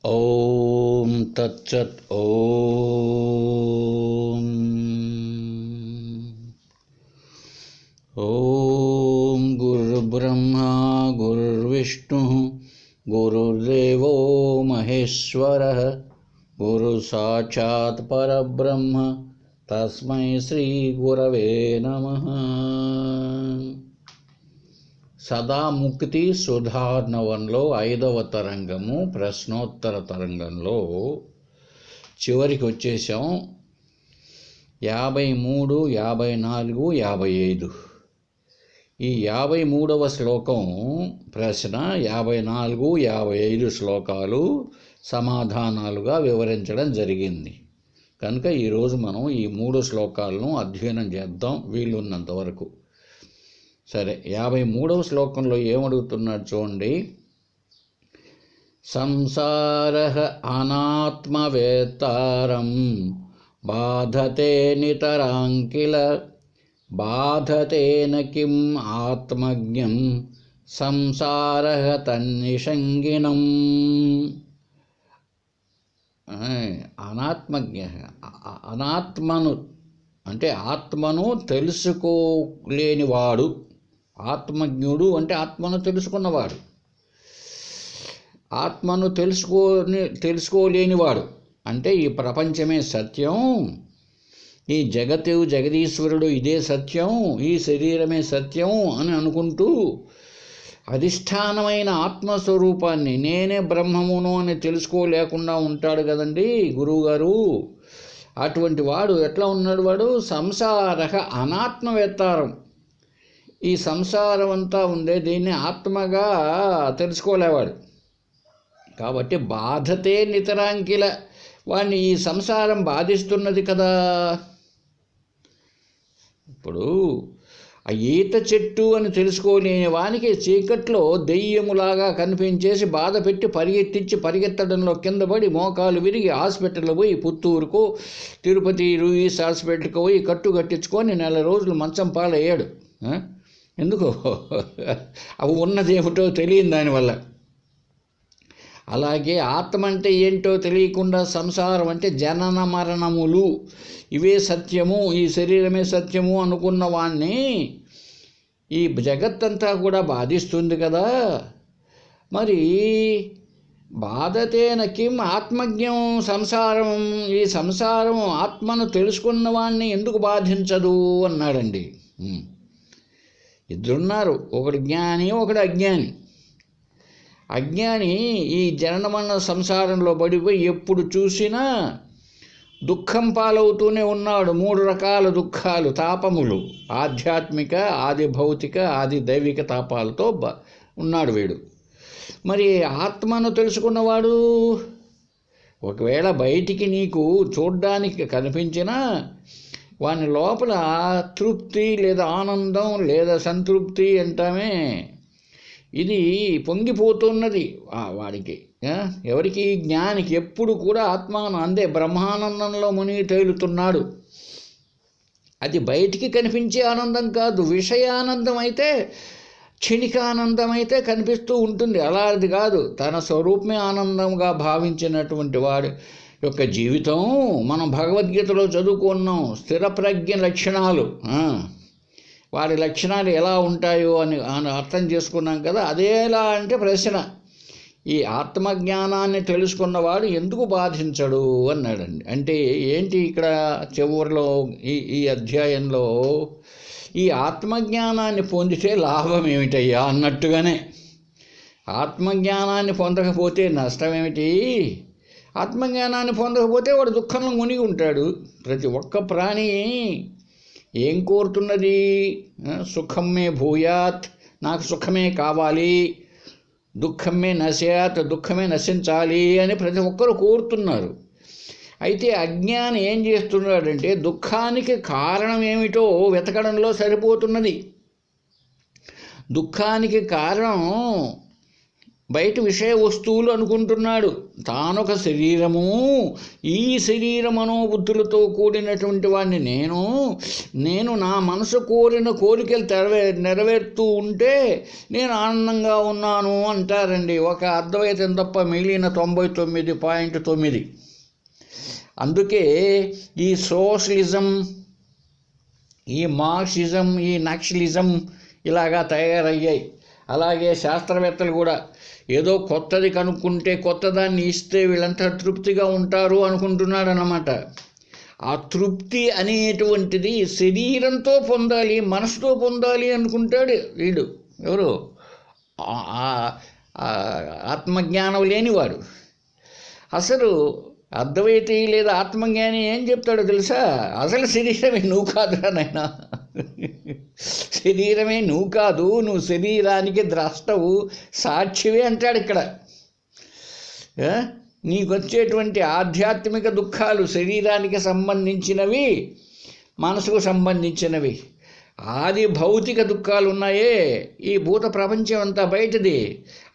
ఓం తత్సత్. ఓం గురుర్బ్రహ్మా గురుర్విష్ణు గురుర్దేవో మహేశ్వరః గురు సాక్షాత్ పరబ్రహ్మ తస్మై శ్రీ గురవే నమః. సదాముక్తి సుధార్ణవంలో 5వ తరంగము ప్రశ్నోత్తర తరంగంలో చివరికి వచ్చేసాం. 53, 54, 55. ఈ 53వ శ్లోకం ప్రశ్న, 54, 55 శ్లోకాలు సమాధానాలుగా వివరించడం జరిగింది. కనుక ఈరోజు మనం ఈ 3 శ్లోకాలను అధ్యయనం చేద్దాం వీలున్నంత వరకు. సరే, 53వ శ్లోకంలో ఏమడుగుతున్నాడు చూడండి. సంసారః అనాత్మవేత్తారం బాధతే నితరాం కిల బాధతేన కిం ఆత్మజ్ఞం సంసారః తన్నిషంగినం. అనాత్మను అంటే ఆత్మను తెలుసుకోలేనివాడు. ఆత్మజ్ఞుడు అంటే ఆత్మను తెలుసుకున్నవాడు. ఆత్మను తెలుసుకోలేనివాడు అంటే ఈ ప్రపంచమే సత్యం, ఈ జగదీశ్వరుడు ఇదే సత్యం, ఈ శరీరమే సత్యం అని అనుకుంటూ అధిష్టానమైన ఆత్మస్వరూపాన్ని నేనే బ్రహ్మమును అని తెలుసుకోలేకుండా ఉంటాడు కదండి గురువుగారు. అటువంటి వాడు ఎట్లా ఉన్నాడు? వాడు సంసారః అనాత్మవేత్తారం. ఈ సంసారం అంతా ఉందే దీన్ని ఆత్మగా తెలుసుకోలేవాడు. కాబట్టి బాధతే నితరాంకిల, వాడిని ఈ సంసారం బాధిస్తున్నది కదా. ఇప్పుడు ఆ ఈత చెట్టు అని తెలుసుకోలేని వానికి చీకట్లో దెయ్యములాగా కనిపించేసి బాధ పెట్టి పరిగెత్తడంలో కింద పడి మోకాలు విరిగి హాస్పిటల్లో పోయి పుత్తూరుకో తిరుపతి రూయిస్ హాస్పిటల్కి పోయి కట్టు కట్టించుకొని 4 రోజులు మంచం పాలయ్యాడు. ఎందుకు? అవి ఉన్నదేమిటో తెలియని దానివల్ల. అలాగే ఆత్మ అంటే ఏంటో తెలియకుండా సంసారం అంటే జనన మరణములు ఇవే సత్యము, ఈ శరీరమే సత్యము అనుకున్న వాణ్ణి ఈ జగత్తంతా కూడా బాధిస్తుంది కదా. మరి బాధతేన కిం ఆత్మజ్ఞం సంసారం, ఈ సంసారం ఆత్మను తెలుసుకున్న వాణ్ణి ఎందుకు బాధించదు అన్నాడండి. ఇద్దరున్నారు, ఒకడు జ్ఞాని ఒకడు అజ్ఞాని. అజ్ఞాని ఈ జననమరణ సంసారంలో పడిపోయి ఎప్పుడు చూసినా దుఃఖం పాలవుతూనే ఉన్నాడు. 3 రకాల దుఃఖాలు, తాపములు, ఆధ్యాత్మిక, ఆది భౌతిక, ఆది దైవిక తాపాలతో ఉన్నాడు వీడు. మరి ఆత్మను తెలుసుకున్నవాడు ఒకవేళ బయటికి నీకు చూడ్డానికి కనిపించినా వాని లోపల తృప్తి లేదా ఆనందం లేదా సంతృప్తి అంటామే, ఇది పొంగిపోతున్నది వాడికి. ఎవరికి? జ్ఞానికి. ఎప్పుడు కూడా అందే బ్రహ్మానందంలో మునిగి తేలుతున్నాడు. అది బయటికి కనిపించే ఆనందం కాదు, విషయానందం అయితే, క్షణికానందం అయితే కనిపిస్తూ ఉంటుంది. అలాది కాదు, తన స్వరూపమే ఆనందంగా భావించినటువంటి వాడు యొక్క జీవితం మనం భగవద్గీతలో చదువుకున్నాం. స్థిర ప్రజ్ఞ లక్షణాలు, వారి లక్షణాలు ఎలా ఉంటాయో అని అర్థం చేసుకున్నాం కదా. అదేలా అంటే ప్రశ్న, ఈ ఆత్మజ్ఞానాన్ని తెలుసుకున్నవాడు ఎందుకు బాధించడు అన్నాడండి. అంటే ఏంటి ఇక్కడ చివరిలో ఈ అధ్యాయంలో ఈ ఆత్మజ్ఞానాన్ని పొందితే లాభం ఏమిటయ్యా అన్నట్టుగానే, ఆత్మజ్ఞానాన్ని పొందకపోతే నష్టం ఏమిటి? ఆత్మజ్ఞానాన్ని పొందకపోతే వాడు దుఃఖంలో మునిగి ఉంటాడు. ప్రతి ఒక్క ప్రాణి ఏం కోరుతున్నది? సుఖం మే భూయాత్, నాకు సుఖమే కావాలి, దుఃఖం మే నశ్యాత్, దుఃఖమే నశించాలి అని ప్రతి ఒక్కరు కోరుతున్నారు. అయితే అజ్ఞాని ఏం చేస్తున్నాడంటే దుఃఖానికి కారణం ఏమిటో వెతకడంలో సరిపోతున్నది. దుఃఖానికి కారణం బయట విషయ వస్తువులు అనుకుంటున్నాడు. తానొక శరీరము, ఈ శరీర మనోబుద్ధులతో కూడినటువంటి వాడిని నేను నా మనసు కోరిన కోరికలు నెరవేరుతూ ఉంటే నేను ఆనందంగా ఉన్నాను అంటారండి. ఒక అద్వైతం తప్ప మిగిలిన 99.9. అందుకే ఈ సోషలిజం, ఈ మార్క్సిజం, ఈ నక్సలిజం ఇలాగా తయారయ్యాయి. అలాగే శాస్త్రవేత్తలు కూడా ఏదో కొత్తది కనుక్కుంటే కొత్తదాన్ని ఇస్తే వీళ్ళంతా తృప్తిగా ఉంటారు అనుకుంటున్నాడు అన్నమాట. ఆ తృప్తి అనేటువంటిది శరీరంతో పొందాలి, మనసుతో పొందాలి అనుకుంటాడు వీడు. ఎవరు? ఆత్మజ్ఞానం లేనివాడు. అసలు అద్వైతి లేదా ఆత్మజ్ఞాని ఏం చెప్తాడో తెలుసా? అసలు శరీరమే నువ్వు కాదురా నాయనా, శరీరమే నువ్వు కాదు, నువ్వు శరీరానికి ద్రష్టవు, సాక్షివే అంటాడు ఇక్కడ. నీకు వచ్చేటువంటి ఆధ్యాత్మిక దుఃఖాలు శరీరానికి సంబంధించినవి, మనసుకు సంబంధించినవి. ఆది భౌతిక దుఃఖాలు ఉన్నాయే, ఈ భూత ప్రపంచం అంతా బయటది,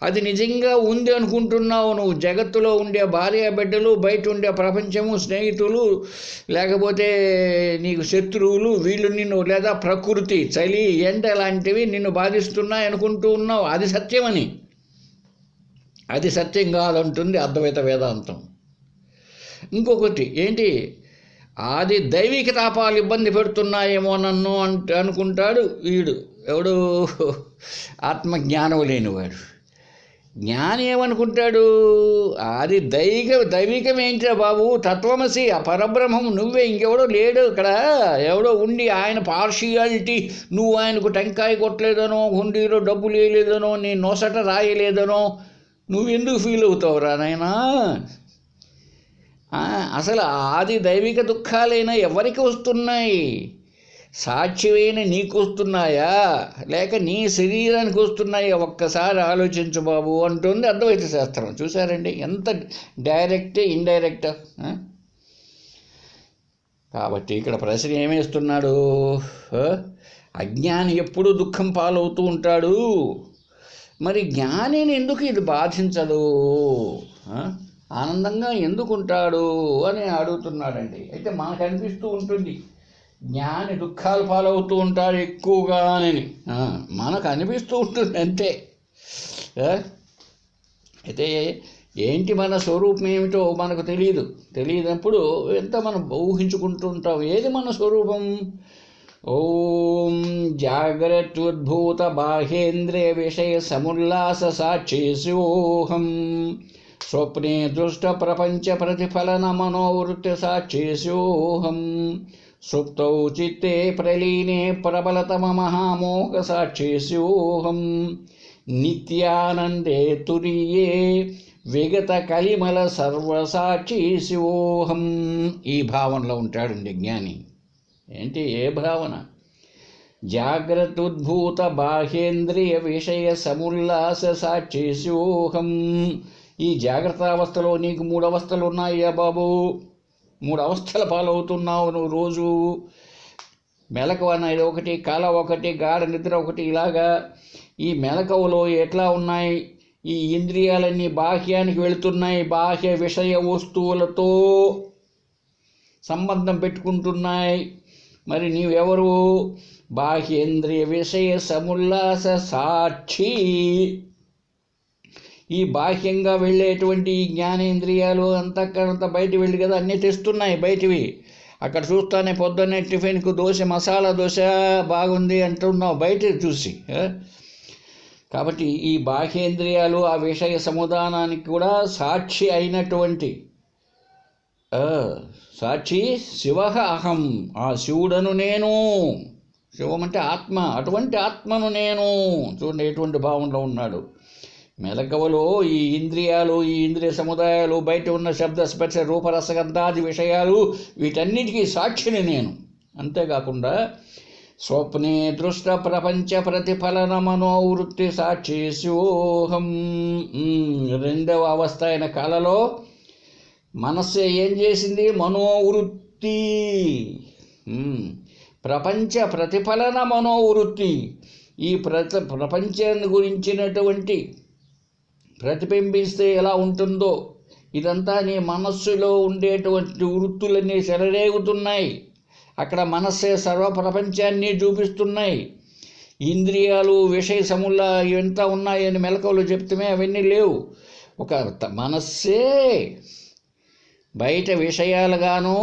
అది నిజంగా ఉంది అనుకుంటున్నావు నువ్వు. జగత్తులో ఉండే భార్య బిడ్డలు, బయట ఉండే ప్రపంచము, స్నేహితులు, లేకపోతే నీకు శత్రువులు, వీళ్ళు నిన్ను, లేదా ప్రకృతి, చలి, ఎండ లాంటివి నిన్ను బాధిస్తున్నాయి అనుకుంటూ ఉన్నావు. అది సత్యమని. అది సత్యం కాదంటుంది అద్వైత వేదాంతం. ఇంకొకటి ఏంటి? ఆది దైవిక తాపాలు ఇబ్బంది పెడుతున్నాయేమో నన్ను అనుకుంటాడు వీడు. ఎవడు? ఆత్మజ్ఞానం లేనివాడు. జ్ఞాని ఏమనుకుంటాడు? అది దైవికం ఏంటిరా బాబు, తత్వమసి, ఆ పరబ్రహ్మం నువ్వే, ఇంకెవడో లేడు ఇక్కడ. ఎవడో ఉండి ఆయన పార్షియాలిటీ, నువ్వు ఆయనకు టెంకాయ కొట్టలేదనో, హుండీలో డబ్బు లేదనో, నీ నొసట రాయలేదనో నువ్వెందుకు ఫీల్ అవుతావురా నాయనా? అసలు ఆది దైవిక దుఃఖాలైనా ఎవరికి వస్తున్నాయి? సాక్షివైన నీకు వస్తున్నాయా, లేక నీ శరీరానికి వస్తున్నాయా? ఒక్కసారి ఆలోచించు బాబు అంటుంది అద్వైత శాస్త్రం. చూసారండి ఎంత డైరెక్ట్, ఇండైరెక్ట్. కాబట్టి ఇక్కడ ప్రశ్న ఏమేస్తున్నాడు? అజ్ఞాని ఎప్పుడూ దుఃఖం పాలవుతూ ఉంటాడు, మరి జ్ఞానిని ఎందుకు ఇది బాధించదు, ఆనందంగా ఎందుకుంటాడు అని అడుగుతున్నాడండి. అయితే మనకు అనిపిస్తూ ఉంటుంది జ్ఞాని దుఃఖాలు పాలవుతూ ఉంటాడు ఎక్కువగానని, మనకు అనిపిస్తూ ఉంటుంది అంతే. అయితే ఏంటి మన స్వరూపం ఏమిటో మనకు తెలియనప్పుడు ఎంత మనం ఊహించుకుంటూ ఉంటాం. ఏది మన స్వరూపం? ఓం జాగ్రత్తోద్భూత బాహేంద్రియ విషయ సముల్లాస సాక్షిసోహం స్వప్నే దృష్ట ప్రపంచ ప్రతిఫలన మనోవృత్తి సాక్షిసోహం సుప్తౌ చిత్తే ప్రలీనే ప్రబలతమ మహామోహ సాక్షిసోహం నిత్యానందే తురీయే విగత కలిమల సర్వసాక్షిసోహం. ఈ భావనలో ఉంటాడండి జ్ఞాని. ఏంటి? ఏ భావన? జాగ్రత్తోద్భూత బాహేంద్రియ విషయ సముల్లాస సాక్షిసోహం. ఈ జాగ్రత్త అవస్థలో నీకు 3 అవస్థలు ఉన్నాయ్యా బాబు. 3 అవస్థల పాలవుతున్నావు నువ్వు రోజు. మెలకువ అనేది ఒకటి, కళ ఒకటి, గాఢ నిద్ర ఒకటి. ఇలాగా ఈ మెలకువలో ఎట్లా ఉన్నాయి? ఈ ఇంద్రియాలన్నీ బాహ్యానికి వెళుతున్నాయి, బాహ్య విషయ వస్తువులతో సంబంధం పెట్టుకుంటున్నాయి. మరి నీవెవరు? బాహ్యేంద్రియ విషయ సముల్లాస సాక్షి. ఈ బాహ్యంగా వెళ్ళేటువంటి జ్ఞానేంద్రియాలు అంతఃకరణంత బయట వెళ్ళి కదా అన్నీ తెస్తున్నాయి బయటివి. అక్కడ చూస్తానే పొద్దున్నే టిఫిన్కు దోశ, మసాలా దోశ బాగుంది అంటున్నావు బయట చూసి. కాబట్టి ఈ బాహ్యేంద్రియాలు ఆ విషయ సముదానానికి కూడా సాక్షి అయినటువంటి సాక్షి శివ అహం, ఆ శివుడను నేను. శివం అంటే ఆత్మ, అటువంటి ఆత్మను నేను. చూడండి ఎటువంటి భావంలో ఉన్నాడు. మెలకువలో ఈ ఇంద్రియాలు, ఈ ఇంద్రియ సముదాయాలు, బయట ఉన్న శబ్ద స్పర్శ రూపరసగంధాది విషయాలు, వీటన్నిటికీ సాక్షిని నేను. అంతేకాకుండా స్వప్నే దృష్ట ప్రపంచ ప్రతిఫలన మనోవృత్తి సాక్షిసోహం. 2వ అవస్థ అయిన కళలో మనస్సు ఏం చేసింది? మనోవృత్తి. ప్రపంచ ప్రతిఫలన మనోవృత్తి. ఈ ప్రపంచాన్ని గురించినటువంటి ప్రతిబింబిస్తే ఎలా ఉంటుందో ఇదంతా నీ మనస్సులో ఉండేటువంటి వృత్తులన్నీ చెలరేగుతున్నాయి. అక్కడ మనస్సే సర్వప్రపంచాన్ని చూపిస్తున్నాయి. ఇంద్రియాలు విషయ సముల ఇవంతా ఉన్నాయని మెలకువలు చెప్తామే, అవన్నీ లేవు. ఒక మనస్సే బయట విషయాలుగాను,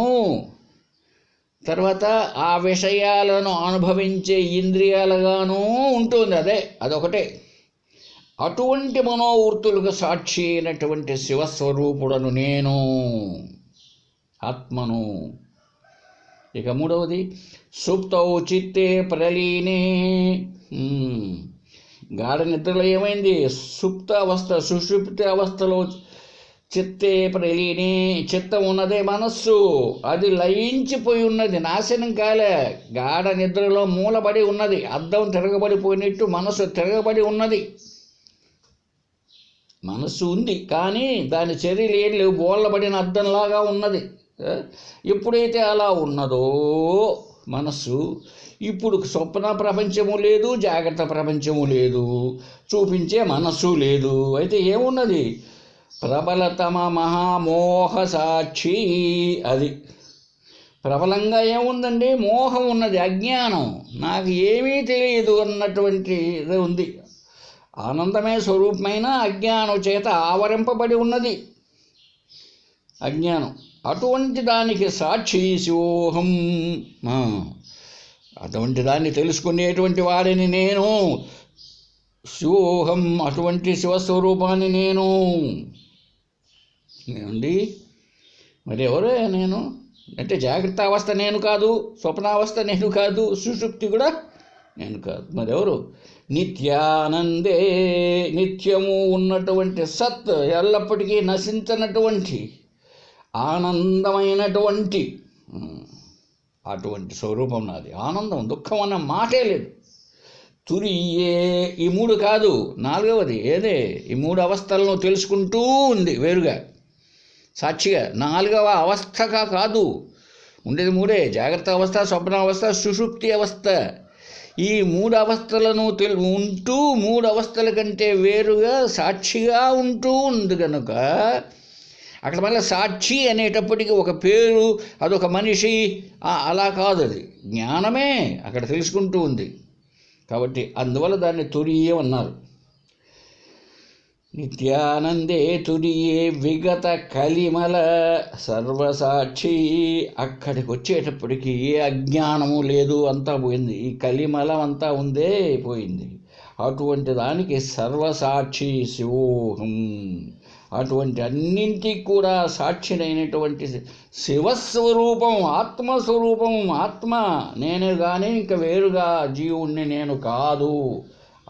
తర్వాత ఆ విషయాలను అనుభవించే ఇంద్రియాలుగాను ఉంటుంది. అదొకటే. అటువంటి మనోవృత్తులకు సాక్షి అయినటువంటి శివస్వరూపుడను నేను, ఆత్మను. ఇక మూడవది, సుప్తౌ చిత్తే ప్రలీనే. గాఢ నిద్రలో ఏమైంది? సుప్త అవస్థ, సుషుప్తి అవస్థలో చిత్తే ప్రలీనే, చిత్తం ఉన్నదే మనస్సు, అది లయించిపోయి ఉన్నది, నాశనం కాలే. గాఢ నిద్రలో మూలబడి ఉన్నది, అద్దం తిరగబడిపోయినట్టు మనస్సు తిరగబడి ఉన్నది. మనస్సు ఉంది కానీ దాని చర్యలు ఏం లేవు, బోళ్ళబడిన అద్దంలాగా ఉన్నది. ఎప్పుడైతే అలా ఉన్నదో మనస్సు, ఇప్పుడు స్వప్న ప్రపంచము లేదు, జాగ్రత్త ప్రపంచము లేదు, చూపించే మనస్సు లేదు. అయితే ఏమున్నది? ప్రబలతమ మహామోహ సాక్షి. అది ప్రబలంగా ఏముందండి? మోహం ఉన్నది, అజ్ఞానం, నాకు ఏమీ తెలియదు అన్నటువంటి ఇది ఉంది. ఆనందమే స్వరూపమైన అజ్ఞానం చేత ఆవరింపబడి ఉన్నది అజ్ఞానం. అటువంటి దానికి సాక్షి శివోహం. అటువంటి దాన్ని తెలుసుకునేటువంటి వాడిని నేను, శివోహం, అటువంటి శివస్వరూపాన్ని నేను. ఏమండి మరి ఎవరే నేను అంటే? జాగ్రత్త అవస్థ నేను కాదు, స్వప్నావస్థ నేను కాదు, సుషుప్తి కూడా నేను కాదు. మరి ఎవరు? నిత్యానందే, నిత్యము ఉన్నటువంటి సత్, ఎల్లప్పటికీ నశించనటువంటి ఆనందమైనటువంటి అటువంటి స్వరూపం నాది. ఆనందం, దుఃఖం అన్న మాటే లేదు. తురియే, ఈ మూడు కాదు, నాలుగవది ఏదే. ఈ మూడు అవస్థలను తెలుసుకుంటూ ఉంది వేరుగా, సాక్షిగా. నాలుగవ అవస్థగా కాదు, ఉండేది మూడే: జాగ్రత్త అవస్థ, స్వప్న అవస్థ, సుషుప్తి అవస్థ. ఈ మూడు అవస్థలను ఉంటూ, మూడు అవస్థల కంటే వేరుగా సాక్షిగా ఉంటూ ఉంది కనుక అక్కడ మళ్ళీ సాక్షి అనేటప్పటికీ ఒక పేరు, అదొక మనిషి అలా కాదు, అది జ్ఞానమే అక్కడ తెలుసుకుంటూ ఉంది. కాబట్టి అందువల్ల దాన్ని తురియం అన్నారు. నిత్యానందే తురియే విగత కలిమల సర్వసాక్షి. అక్కడికి వచ్చేటప్పటికి ఏ అజ్ఞానము లేదు, అంతా పోయింది. ఈ కలిమలం అంతా ఉందే పోయింది. అటువంటి దానికి సర్వసాక్షి శివోహం. అటువంటి అన్నింటికి కూడా సాక్షినైనటువంటి శివస్వరూపం, ఆత్మస్వరూపం. ఆత్మ నేనే కానీ ఇంకా వేరుగా జీవుణ్ణి నేను కాదు.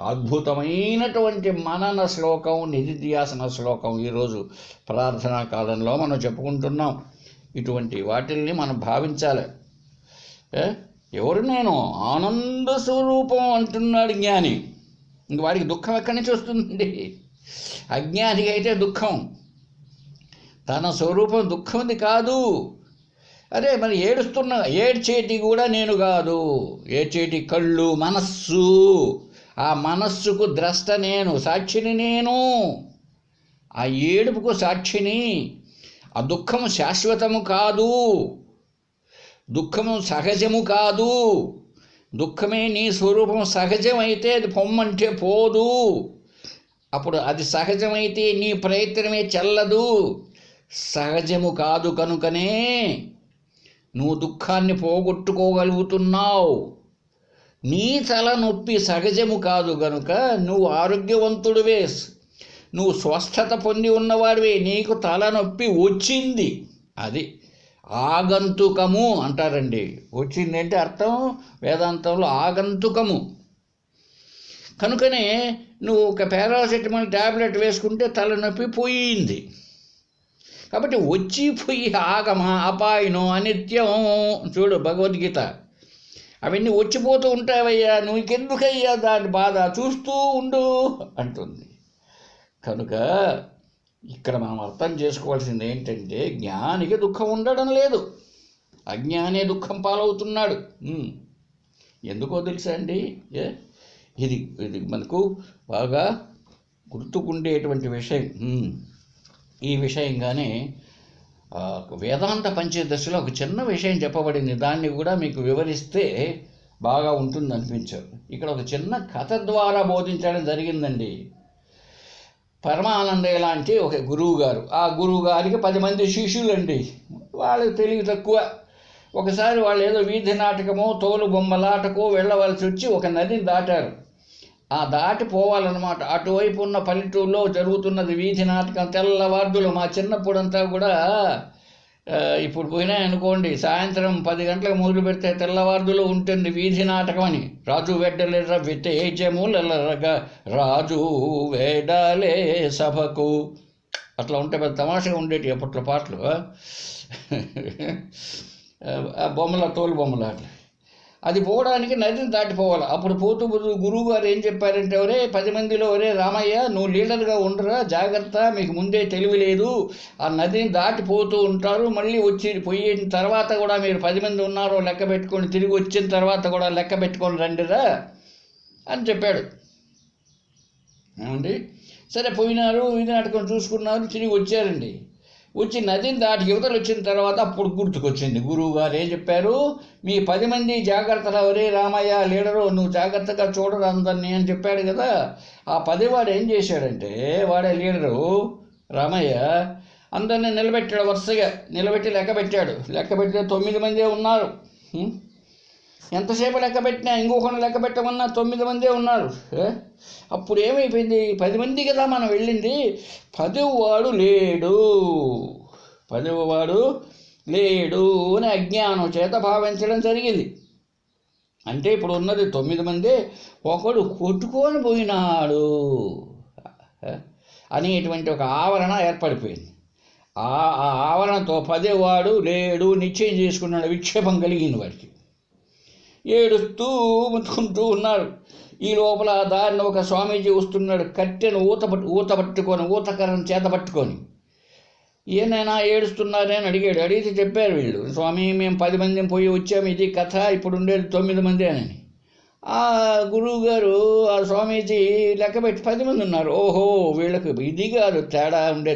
అద్భుతమైనటువంటి మనన శ్లోకం, నిధిధ్యాసన శ్లోకం ఈరోజు ప్రార్థనా కాలంలో మనం చెప్పుకుంటున్నాం. ఇటువంటి వాటిల్ని మనం భావించాలి. ఎవరు నేను? ఆనంద స్వరూపం అంటున్నాడు జ్ఞాని. ఇంక వాడికి దుఃఖం ఎక్కడి నుంచి వస్తుందండి? అజ్ఞానికి అయితే దుఃఖం, తన స్వరూపం దుఃఖంది కాదు. అరే మరి ఏడ్చేటి కూడా నేను కాదు. ఏడ్చేటి కళ్ళు, మనస్సు, ఆ మనస్సుకు ద్రష్ట నేను, సాక్షిని నేను. ఆ ఏడుపుకు సాక్షిని. ఆ దుఃఖము శాశ్వతము కాదు, దుఃఖము సహజము కాదు. దుఃఖమే నీ స్వరూపం. సహజమైతే అది పొమ్మంటే పోదు. అప్పుడు అది సహజమైతే నీ ప్రయత్నమే చెల్లదు. సహజము కాదు కనుకనే నువ్వు దుఃఖాన్ని పోగొట్టుకోగలుగుతున్నావు. నీ తలనొప్పి సహజము కాదు గనుక నువ్వు ఆరోగ్యవంతుడివే, నువ్వు స్వస్థత పొంది ఉన్నవాడివే. నీకు తలనొప్పి వచ్చింది, అది ఆగంతుకము అంటారండి. వచ్చింది అంటే అర్థం వేదాంతంలో ఆగంతుకము. కనుకనే నువ్వు ఒక పారాసిటమాల్ ట్యాబ్లెట్ వేసుకుంటే తలనొప్పి పోయింది. కాబట్టి వచ్చిపోయి ఆగమ, అపాయనం, అనిత్యం. చూడు భగవద్గీత, అవన్నీ వచ్చిపోతూ ఉంటావయ్యా, నువ్వుకెందుకయ్యా దాని బాధ, చూస్తూ ఉండు అంటుంది. కనుక ఇక్కడ మనం అర్థం చేసుకోవాల్సింది ఏంటంటే, జ్ఞానికి దుఃఖం ఉండడం లేదు, అజ్ఞానే దుఃఖం పాలవుతున్నాడు. ఎందుకో తెలుసా అండి? ఇది మనకు బాగా గుర్తుకుండేటువంటి విషయం. ఈ విషయంగానే వేదాంత పంచదశలో ఒక చిన్న విషయం చెప్పబడింది. దాన్ని కూడా మీకు వివరిస్తే బాగా ఉంటుంది అనిపించారు. ఇక్కడ ఒక చిన్న కథ ద్వారా బోధించడం జరిగిందండి. పరమానందయ్య లాంటి ఒక గురువు గారు, ఆ గురువు గారికి 10 మంది శిష్యులండి. వాళ్ళు తెలివి తక్కువ. ఒకసారి వాళ్ళు ఏదో వీధి నాటకమో తోలు బొమ్మలాటకో వెళ్ళవలసి వచ్చి ఒక నదిని దాటారు. ఆ దాటి పోవాలన్నమాట. అటువైపు ఉన్న పల్లెటూరులో జరుగుతున్నది వీధి నాటకం. తెల్లవార్దులు మా చిన్నప్పుడంతా కూడా, ఇప్పుడు పోయినాయనుకోండి, సాయంత్రం 10 గంటలకు మొదలు పెడితే తెల్లవార్దులు ఉంటుంది వీధి నాటకం అని. రాజు వెడ్డలేర వితేజములరగా రాజు వేడాలే సభకు, అట్లా ఉంటే పెద్ద తమాషగా ఉండేటి అప్పట్లో పాటలు. బొమ్మల తోలు బొమ్మల అది పోవడానికి నదిని దాటిపోవాలి. అప్పుడు పోతూ గురువు గారు ఏం చెప్పారంటే, ఒరే 10 మందిలో, ఒరే రామయ్య, నువ్వు లీడర్గా ఉండరా, జాగ్రత్త, మీకు ముందే తెలివి లేదు, ఆ నదిని దాటిపోతూ ఉంటారు, మళ్ళీ పోయిన తర్వాత కూడా మీరు 10 మంది ఉన్నారో లెక్క పెట్టుకొని, తిరిగి వచ్చిన తర్వాత కూడా లెక్క పెట్టుకొని రండిరా అని చెప్పాడు. ఏమండి, సరే పోయినారు, ఇది నాటకం చూసుకున్నారు, తిరిగి వచ్చారండి. వచ్చి నదిని దాటి యువతలు వచ్చిన తర్వాత అప్పుడు గుర్తుకొచ్చింది. గురువు గారు ఏం చెప్పారు, మీ 10 మంది జాగ్రత్తగా, ఒరే రామయ్య లీడరు, నువ్వు జాగ్రత్తగా చూడరు అందరినీ అని చెప్పాడు కదా. ఆ 10 వాడు ఏం చేశాడంటే, వాడే లీడరు రామయ్య, అందరినీ నిలబెట్టాడు. వరుసగా నిలబెట్టి లెక్క పెట్టాడు. లెక్క పెడితే 9 మందే ఉన్నారు. ఎంతసేపు లెక్క పెట్టినా, ఇంకొకరిని లెక్క పెట్టమన్నా 9 మందే ఉన్నారు. అప్పుడు ఏమైపోయింది, 10 మంది కదా మనం వెళ్ళింది, 10వ వాడు లేడు, 10వ వాడు లేడు అని అజ్ఞానం చేత భావించడం జరిగింది. అంటే ఇప్పుడు ఉన్నది 9 మందే, ఒకడు కొట్టుకొని పోయినాడు అనేటువంటి ఒక ఆవరణ ఏర్పడిపోయింది. ఆ ఆవరణతో 10వ వాడు లేడు నిశ్చయం చేసుకున్నాడు. విక్షేపం కలిగింది వాడికి. ఏడుస్తూ ముట్టుకుంటూ ఉన్నారు. ఈ లోపల దారిని ఒక స్వామీజీ వస్తున్నాడు. కట్టెను ఊతకరం చేత పట్టుకొని, ఏనైనా ఏడుస్తున్నారే అని అడిగాడు. అడిగితే చెప్పారు వీళ్ళు, స్వామి మేము 10 మందిని పోయి వచ్చాము, ఇది కథ, ఇప్పుడు ఉండేది 9 మంది అని. ఆ గురువు గారు, ఆ స్వామీజీ లెక్క పెట్టి 10 మంది ఉన్నారు. ఓహో, వీళ్ళకి ఇది కాదు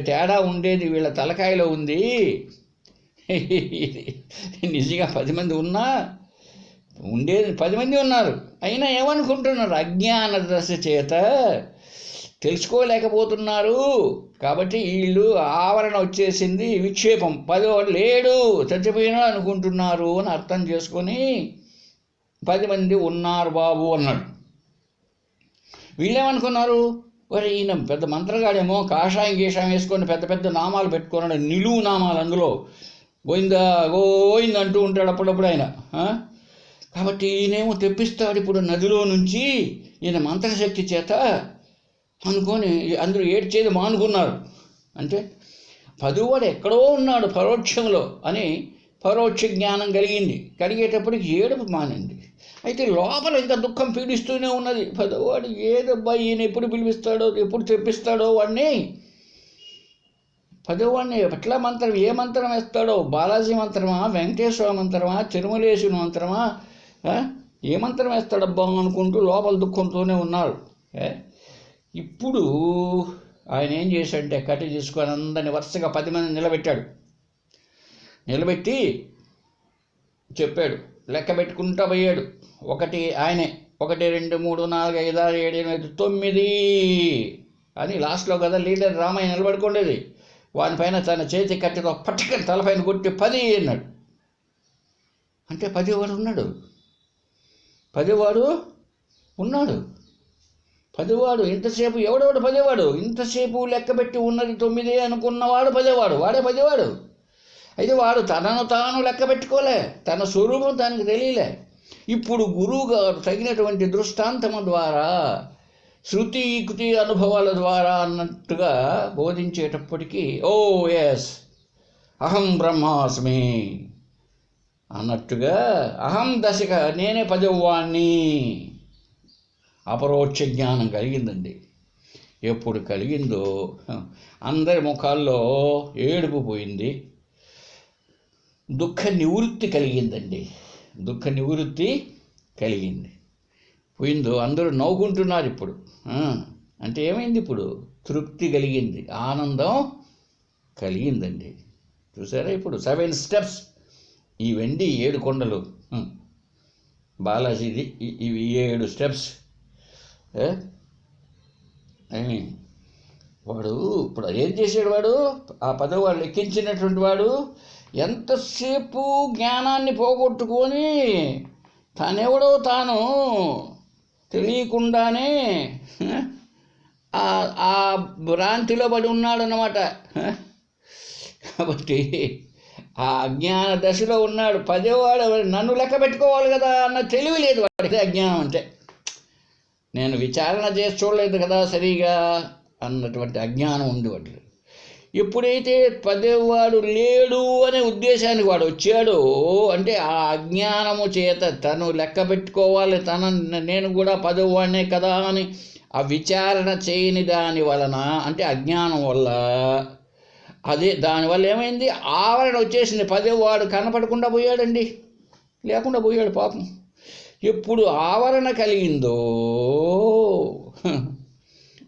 తేడా ఉండేది వీళ్ళ తలకాయలో ఉంది. నిజంగా 10 మంది ఉన్నా ఉండేది 10 మంది ఉన్నారు. అయినా ఏమనుకుంటున్నారు, అజ్ఞాన దశ చేత తెలుసుకోలేకపోతున్నారు. కాబట్టి వీళ్ళు ఆవరణ వచ్చేసింది, విక్షేపం, 10 వాడు లేడు, చచ్చిపోయినా అనుకుంటున్నారు అని అర్థం చేసుకొని 10 మంది ఉన్నారు బాబు అన్నాడు. వీళ్ళేమనుకున్నారు, మరి ఈయన పెద్ద మంత్రగాడేమో, కాషాయం గీషాయం వేసుకొని పెద్ద పెద్ద నామాలు పెట్టుకున్నాడు, నిలువు నామాలు, అందులో గోయిందా గోయిందా అంటూ ఉంటాడు అప్పుడప్పుడు ఆయన. కాబట్టి ఈయనేమో తెప్పిస్తాడు ఇప్పుడు నదిలో నుంచి, ఈయన మంత్రశక్తి చేత అనుకొని అందరూ ఏడ్చేది మానుకున్నారు. అంటే 10వ వాడు ఎక్కడో ఉన్నాడు పరోక్షంలో అని పరోక్ష జ్ఞానం కలిగేటప్పటికి ఏడుపు మానింది. అయితే లోపల ఇంకా దుఃఖం పీడిస్తూనే ఉన్నది. 10వ వాడు ఏదబ్బా ఈయన ఎప్పుడు పిలిపిస్తాడో, ఎప్పుడు తెప్పిస్తాడో వాడిని, 10వ వాడిని ఎట్లా మంత్రం, ఏ మంత్రం వేస్తాడో, బాలాజీ మంత్రమా, వెంకటేశ్వర మంత్రమా, తిరుమలేశుని మంత్రమా, ఏ మంత్రం వేస్తాడబ్బా అనుకుంటూ లోపల దుఃఖంతోనే ఉన్నారు. ఇప్పుడు ఆయన ఏం చేశాడంటే, కట్టి తీసుకొని అందరిని వరుసగా 10 మంది నిలబెట్టాడు. నిలబెట్టి చెప్పాడు, లెక్క పెట్టుకుంటా పోయాడు. ఒకటి ఆయనే, 1 2 3 4 5 6 7 8 9 అని లాస్ట్లో కదా లీడర్ రామయ్య నిలబడుకోండేది. వానిపైన తన చేతి కట్టితో పట్టుకొని తలపైన కొట్టి 10 అన్నాడు. అంటే 10వ వాడు ఉన్నాడు. 10వ వాడు ఉన్నాడు. 10వ వాడు ఇంతసేపు ఎవడవాడు 10వ వాడు, ఇంతసేపు లెక్కబెట్టి ఉన్నది 9 అనుకున్నవాడు 10వ వాడు, వాడే 10వ వాడు. అయితే వాడు తనను తాను లెక్క పెట్టుకోలే, తన స్వరూపం తనకు తెలియలే. ఇప్పుడు గురువు గారు తగినటువంటి దృష్టాంతము ద్వారా, శృతి యుక్తి అనుభవాల ద్వారా అన్నట్టుగా బోధించేటప్పటికీ, ఓ ఎస్ అహం బ్రహ్మాస్మి అన్నట్టుగా, అహం దశగా నేనే 10వ వాణ్ణి, అపరోక్ష జ్ఞానం కలిగిందండి. ఎప్పుడు కలిగిందో అందరి ముఖాల్లో ఏడుపు పోయింది, దుఃఖ నివృత్తి కలిగిందండి. దుఃఖ నివృత్తి కలిగింది. పోయిందో అందరూ నవ్వుకుంటున్నారు ఇప్పుడు. అంటే ఏమైంది ఇప్పుడు? తృప్తి కలిగింది, ఆనందం కలిగిందండి. చూసారా ఇప్పుడు 7 స్టెప్స్. ఈ వెండి 7 కొండలు, బాలాజీది ఇవి 7 స్టెప్స్. వాడు ఇప్పుడు ఏం చేశాడు? వాడు ఆ 10వ వాడు లెక్కించినటువంటి వాడు ఎంతసేపు జ్ఞానాన్ని పోగొట్టుకొని తానెవడో తాను తెలియకుండానే ఆ భ్రాంతిలో పడి ఉన్నాడన్నమాట. కాబట్టి ఆ అజ్ఞాన దశలో ఉన్నాడు. 10వ వాడు నన్ను లెక్క పెట్టుకోవాలి కదా అన్న తెలివి లేదు వాడికి. అజ్ఞానం అంటే నేను విచారణ చేసి చూడలేదు కదా సరిగా అన్నటువంటి అజ్ఞానం ఉంది వాడు. ఎప్పుడైతే 10వ వాడు లేడు అనే ఉద్దేశానికి వాడు వచ్చాడో అంటే ఆ అజ్ఞానము చేత తను లెక్క పెట్టుకోవాలి, నేను కూడా 10వ వాడినే కదా అని ఆ విచారణ చేయని దాని వలన, అంటే అజ్ఞానం వల్ల, అదే దానివల్ల ఏమైంది? ఆవరణ వచ్చేసింది. 10వ వాడు కనపడకుండా పోయాడండి, లేకుండా పోయాడు పాపం. ఎప్పుడు ఆవరణ కలిగిందో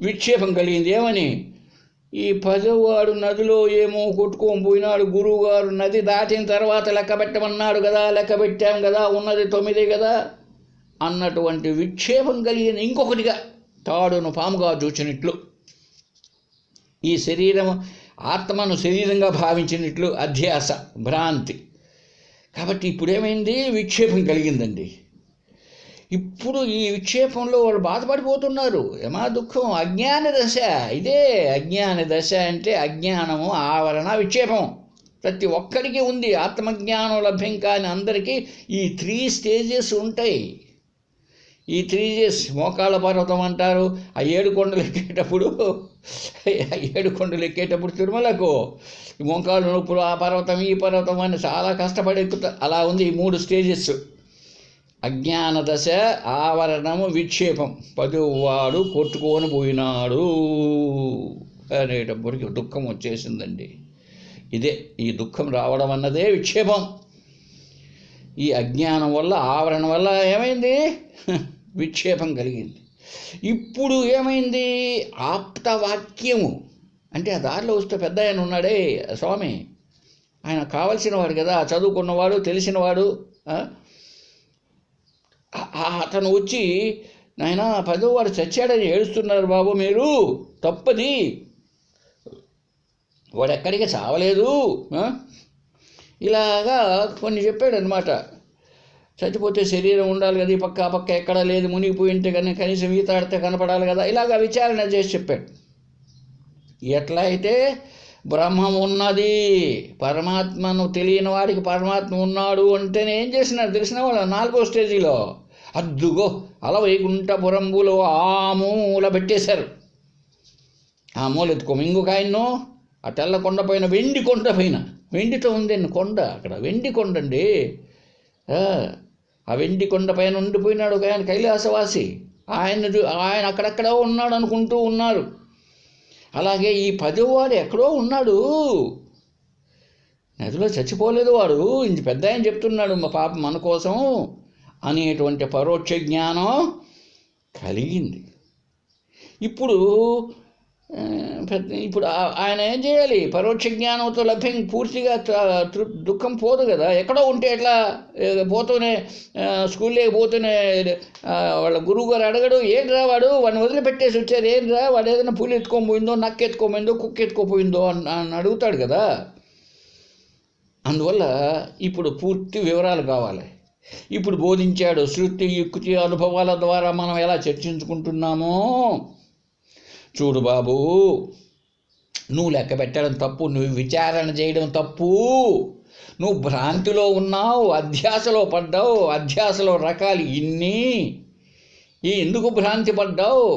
విక్షేపం కలిగింది. ఏమని? ఈ 10వ వాడు నదిలో ఏమో కొట్టుకొని పోయినాడు, గురువుగారు నది దాటిన తర్వాత లెక్క పెట్టమన్నాడు కదా, లెక్క పెట్టాం కదా, ఉన్నది 9 కదా అన్నటువంటి విక్షేపం కలిగింది. ఇంకొకటిగా తాడును పాముగా చూచినట్లు, ఈ శరీరం ఆత్మను శరీరంగా భావించినట్లు అధ్యాస, భ్రాంతి. కాబట్టి ఇప్పుడు ఏమైంది? విక్షేపం కలిగిందండి. ఇప్పుడు ఈ విక్షేపంలో వాళ్ళు బాధపడిపోతున్నారు. యమా దుఃఖం, అజ్ఞాన దశ. ఇదే అజ్ఞాన దశ అంటే అజ్ఞానము, ఆవరణ, విక్షేపం ప్రతి ఒక్కరికి ఉంది. ఆత్మజ్ఞానం లభ్యం కాని అందరికీ ఈ 3 స్టేజెస్ ఉంటాయి. ఈ 3 స్టేజెస్ మోకాళ్ళ పర్వతం అంటారు. ఆ 7 కొండలు ఎక్కేటప్పుడు, 7 కొండలు ఎక్కేటప్పుడు తిరుమలకు మోకాళ్ళు నొప్పులు, ఆ పర్వతం ఈ పర్వతం అని చాలా కష్టపడి ఎక్కుతారు. అలా ఉంది ఈ 3 స్టేజెస్. అజ్ఞాన దశ, ఆవరణము, విక్షేపం. 10వ వాడు కొట్టుకొని పోయినాడు అనేటప్పటికి దుఃఖం వచ్చేసిందండి. ఇదే ఈ దుఃఖం రావడం అన్నదే విక్షేపం. ఈ అజ్ఞానం వల్ల, ఆవరణ వల్ల ఏమైంది? విక్షేపం కలిగింది. ఇప్పుడు ఏమైంది? ఆప్తవాక్యము అంటే ఆ దారిలో వస్తే పెద్ద ఆయన ఉన్నాడే స్వామి, ఆయన కావలసిన వాడు కదా, చదువుకున్నవాడు, తెలిసినవాడు. అతను వచ్చి, నాయన 10వ వాడు చచ్చాడని ఏడుస్తున్నారు బాబు మీరు, తప్పది, వాడు ఎక్కడికి చావలేదు, ఇలాగా కొన్ని చెప్పాడు అనమాట. చచ్చిపోతే శరీరం ఉండాలి కదా, ఈ పక్క ఆ పక్క ఎక్కడా లేదు, మునిగిపోయి ఉంటే కానీ కనీసం ఈత ఆడితే కనపడాలి కదా, ఇలాగా విచారణ చేసి చెప్పాడు. ఎట్లా అయితే బ్రహ్మం ఉన్నది, పరమాత్మను తెలియని వాడికి పరమాత్మ ఉన్నాడు అంటేనే ఏం చేసినారు తెలిసిన వాళ్ళు 4వ స్టేజీలో అద్దుగో అలా వైకుంఠపురంబులో ఆ మూల పెట్టేశారు. ఆ మూల ఎత్తుకో, ఇంకొక ఆయన్ను ఆ తెల్ల కొండ పైన, వెండి కొండ పైన, వెండితో ఉందండి కొండ, అక్కడ వెండి కొండ అండి. ఆ వెండి కొండ పైన ఉండిపోయినాడు ఒక ఆయన, కైలాసవాసి. ఆయన అక్కడెక్కడో ఉన్నాడు అనుకుంటూ ఉన్నారు. అలాగే ఈ 10వ వాడు ఎక్కడో ఉన్నాడు, నదిలో చచ్చిపోలేదు వాడు. ఇంత పెద్ద ఆయన చెప్తున్నాడు మా పాప మన కోసం అనేటువంటి పరోక్ష జ్ఞానం కలిగింది. ఇప్పుడు ఆయన ఏం చేయాలి? పరోక్ష జ్ఞానంతో లభ్యం పూర్తిగా దుఃఖం పోదు కదా. ఎక్కడో ఉంటే ఎట్లా పోతూనే, స్కూల్లోకి పోతూనే వాళ్ళ గురువుగారు అడగడు, ఏంట్రా వాడిని వదిలిపెట్టేసి వచ్చారు, ఏంట్రా వాడు ఏదైనా పులి ఎత్తుకోపోయిందో, నక్క ఎత్తుకోపోయిందో, కుక్క ఎత్తుకోపోయిందో అని అడుగుతాడు కదా. అందువల్ల ఇప్పుడు పూర్తి వివరాలు కావాలి. ఇప్పుడు బోధించాడు. శృతి, యుక్తి, అనుభవాల ద్వారా మనం ఎలా చర్చించుకుంటున్నామో చూడు బాబు, నువ్వు లెక్క పెట్టడం తప్పు, నువ్వు విచారణ చేయడం తప్పు, నువ్వు భ్రాంతిలో ఉన్నావు, అధ్యాసలో పడ్డావు, అధ్యాసలో రకాలు ఇన్ని. ఎందుకు భ్రాంతి పడ్డావు?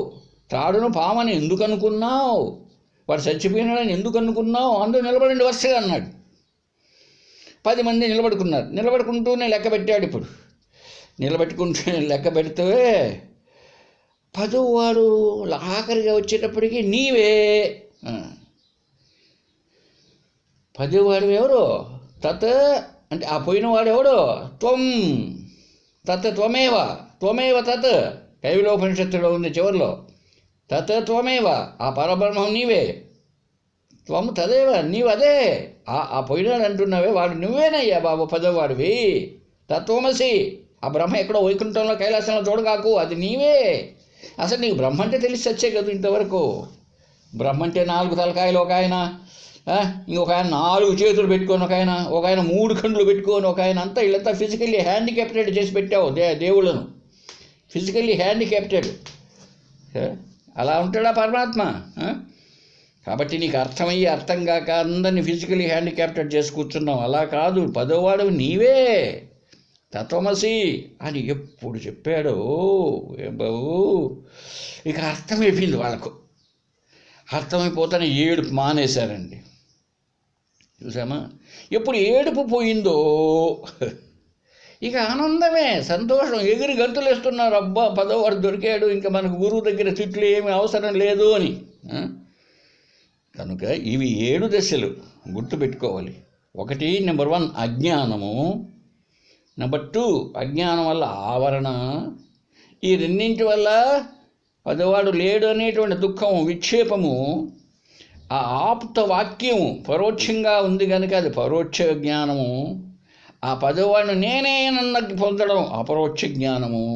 తాడును పామని ఎందుకు అనుకున్నావు? వాడు చచ్చిపోయినాడని ఎందుకు అనుకున్నావు? అందులో నిలబడండి వరుసగా అన్నాడు. 10 మంది నిలబడుకున్నారు. నిలబడుకుంటూనే లెక్క పెట్టాడు. ఇప్పుడు నిలబెట్టుకుంటూనే లెక్క పెడితే 10వ వాడు ఆఖరిగా వచ్చేటప్పటికి నీవే. 10వ వాడు ఎవరు? తత్ అంటే ఆ పోయినవాడు ఎవడు? త్వం తత్ త్వమేవ, త్వమేవ తత్. కైవలోపనిషత్తులో ఉంది చివరిలో. తత్వమేవ, ఆ పరబ్రహ్మం నీవే. త్వము తదేవ, నీవదే. ఆ పోయినాడు అంటున్నావే వాడు నువ్వేనయ్యా బాబు, పదవాడివి. తత్వమసి, ఆ బ్రహ్మ ఎక్కడో వైకుంఠంలో కైలాసంలో చూడగాకు, అది నీవే. అసలు నీకు బ్రహ్మ అంటే తెలిసి వచ్చే కదా ఇంతవరకు. బ్రహ్మ అంటే 4 తలకాయలు ఒక ఆయన, ఇంకొక ఆయన 4 చేతులు పెట్టుకొని ఒక ఆయన 3 కళ్ళు పెట్టుకొని ఒక ఆయన, అంతా వీళ్ళంతా ఫిజికల్లీ హ్యాండిక్యాప్టెడ్ చేసి పెట్టావు దేవుళ్ళను. Physically handicapped. అలా ఉంటాడా పరమాత్మ? కాబట్టి నీకు అర్థమయ్యి అర్థం కాక అందరినీ ఫిజికలీ హ్యాండిక్యాప్టెడ్ చేసి కూర్చున్నావు. అలా కాదు, పదోవాడు నీవే, తత్వమసి అని ఎప్పుడు చెప్పాడో ఏం బాబు, ఇక అర్థమైపోయింది వాళ్ళకు. అర్థమైపోతానే ఏడుపు మానేశారండి. చూసామా? ఎప్పుడు ఏడుపు పోయిందో ఇక ఆనందమే, సంతోషం, ఎగిరి గంతులు వేస్తున్నారు. అబ్బా పదోవాడు దొరికాడు, ఇంకా మనకు గురువు దగ్గర తిట్లు ఏమీ అవసరం లేదు అని. కనుక ఇవి 7 దశలు గుర్తుపెట్టుకోవాలి. 1 నెంబర్ 1 అజ్ఞానము, నెంబర్ 2 అజ్ఞానం వల్ల ఆవరణ, ఈ రెండింటి వల్ల పదవాడు లేడు అనేటువంటి దుఃఖము, విక్షేపము. ఆ ఆప్త వాక్యము పరోక్షంగా ఉంది కనుక అది పరోక్ష జ్ఞానము. ఆ పదవాడిని నేనే నన్నకి పొందడం అపరోక్ష జ్ఞానము.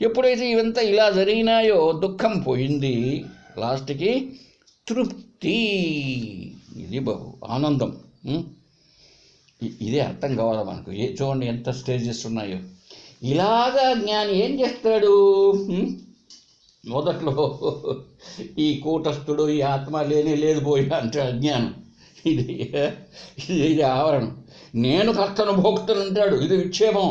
ఎప్పుడైతే ఇవంతా ఇలా జరిగినాయో దుఃఖం పోయింది, లాస్ట్కి తృప్తి. ఇది బాబు ఆనందం. ఇదే అర్థం కావాలి మనకు. చూడండి ఎంత స్టేజెస్ ఉన్నాయో. ఇలాగా జ్ఞాని ఏం చేస్తాడు? మొదట్లో ఈ కూటస్థుడు, ఈ ఆత్మ లేదు పోయినా అంటే అజ్ఞానం. ఇది ఆవరణం. నేను కర్తను భోక్తను అంటాడు, ఇది విక్షేపం.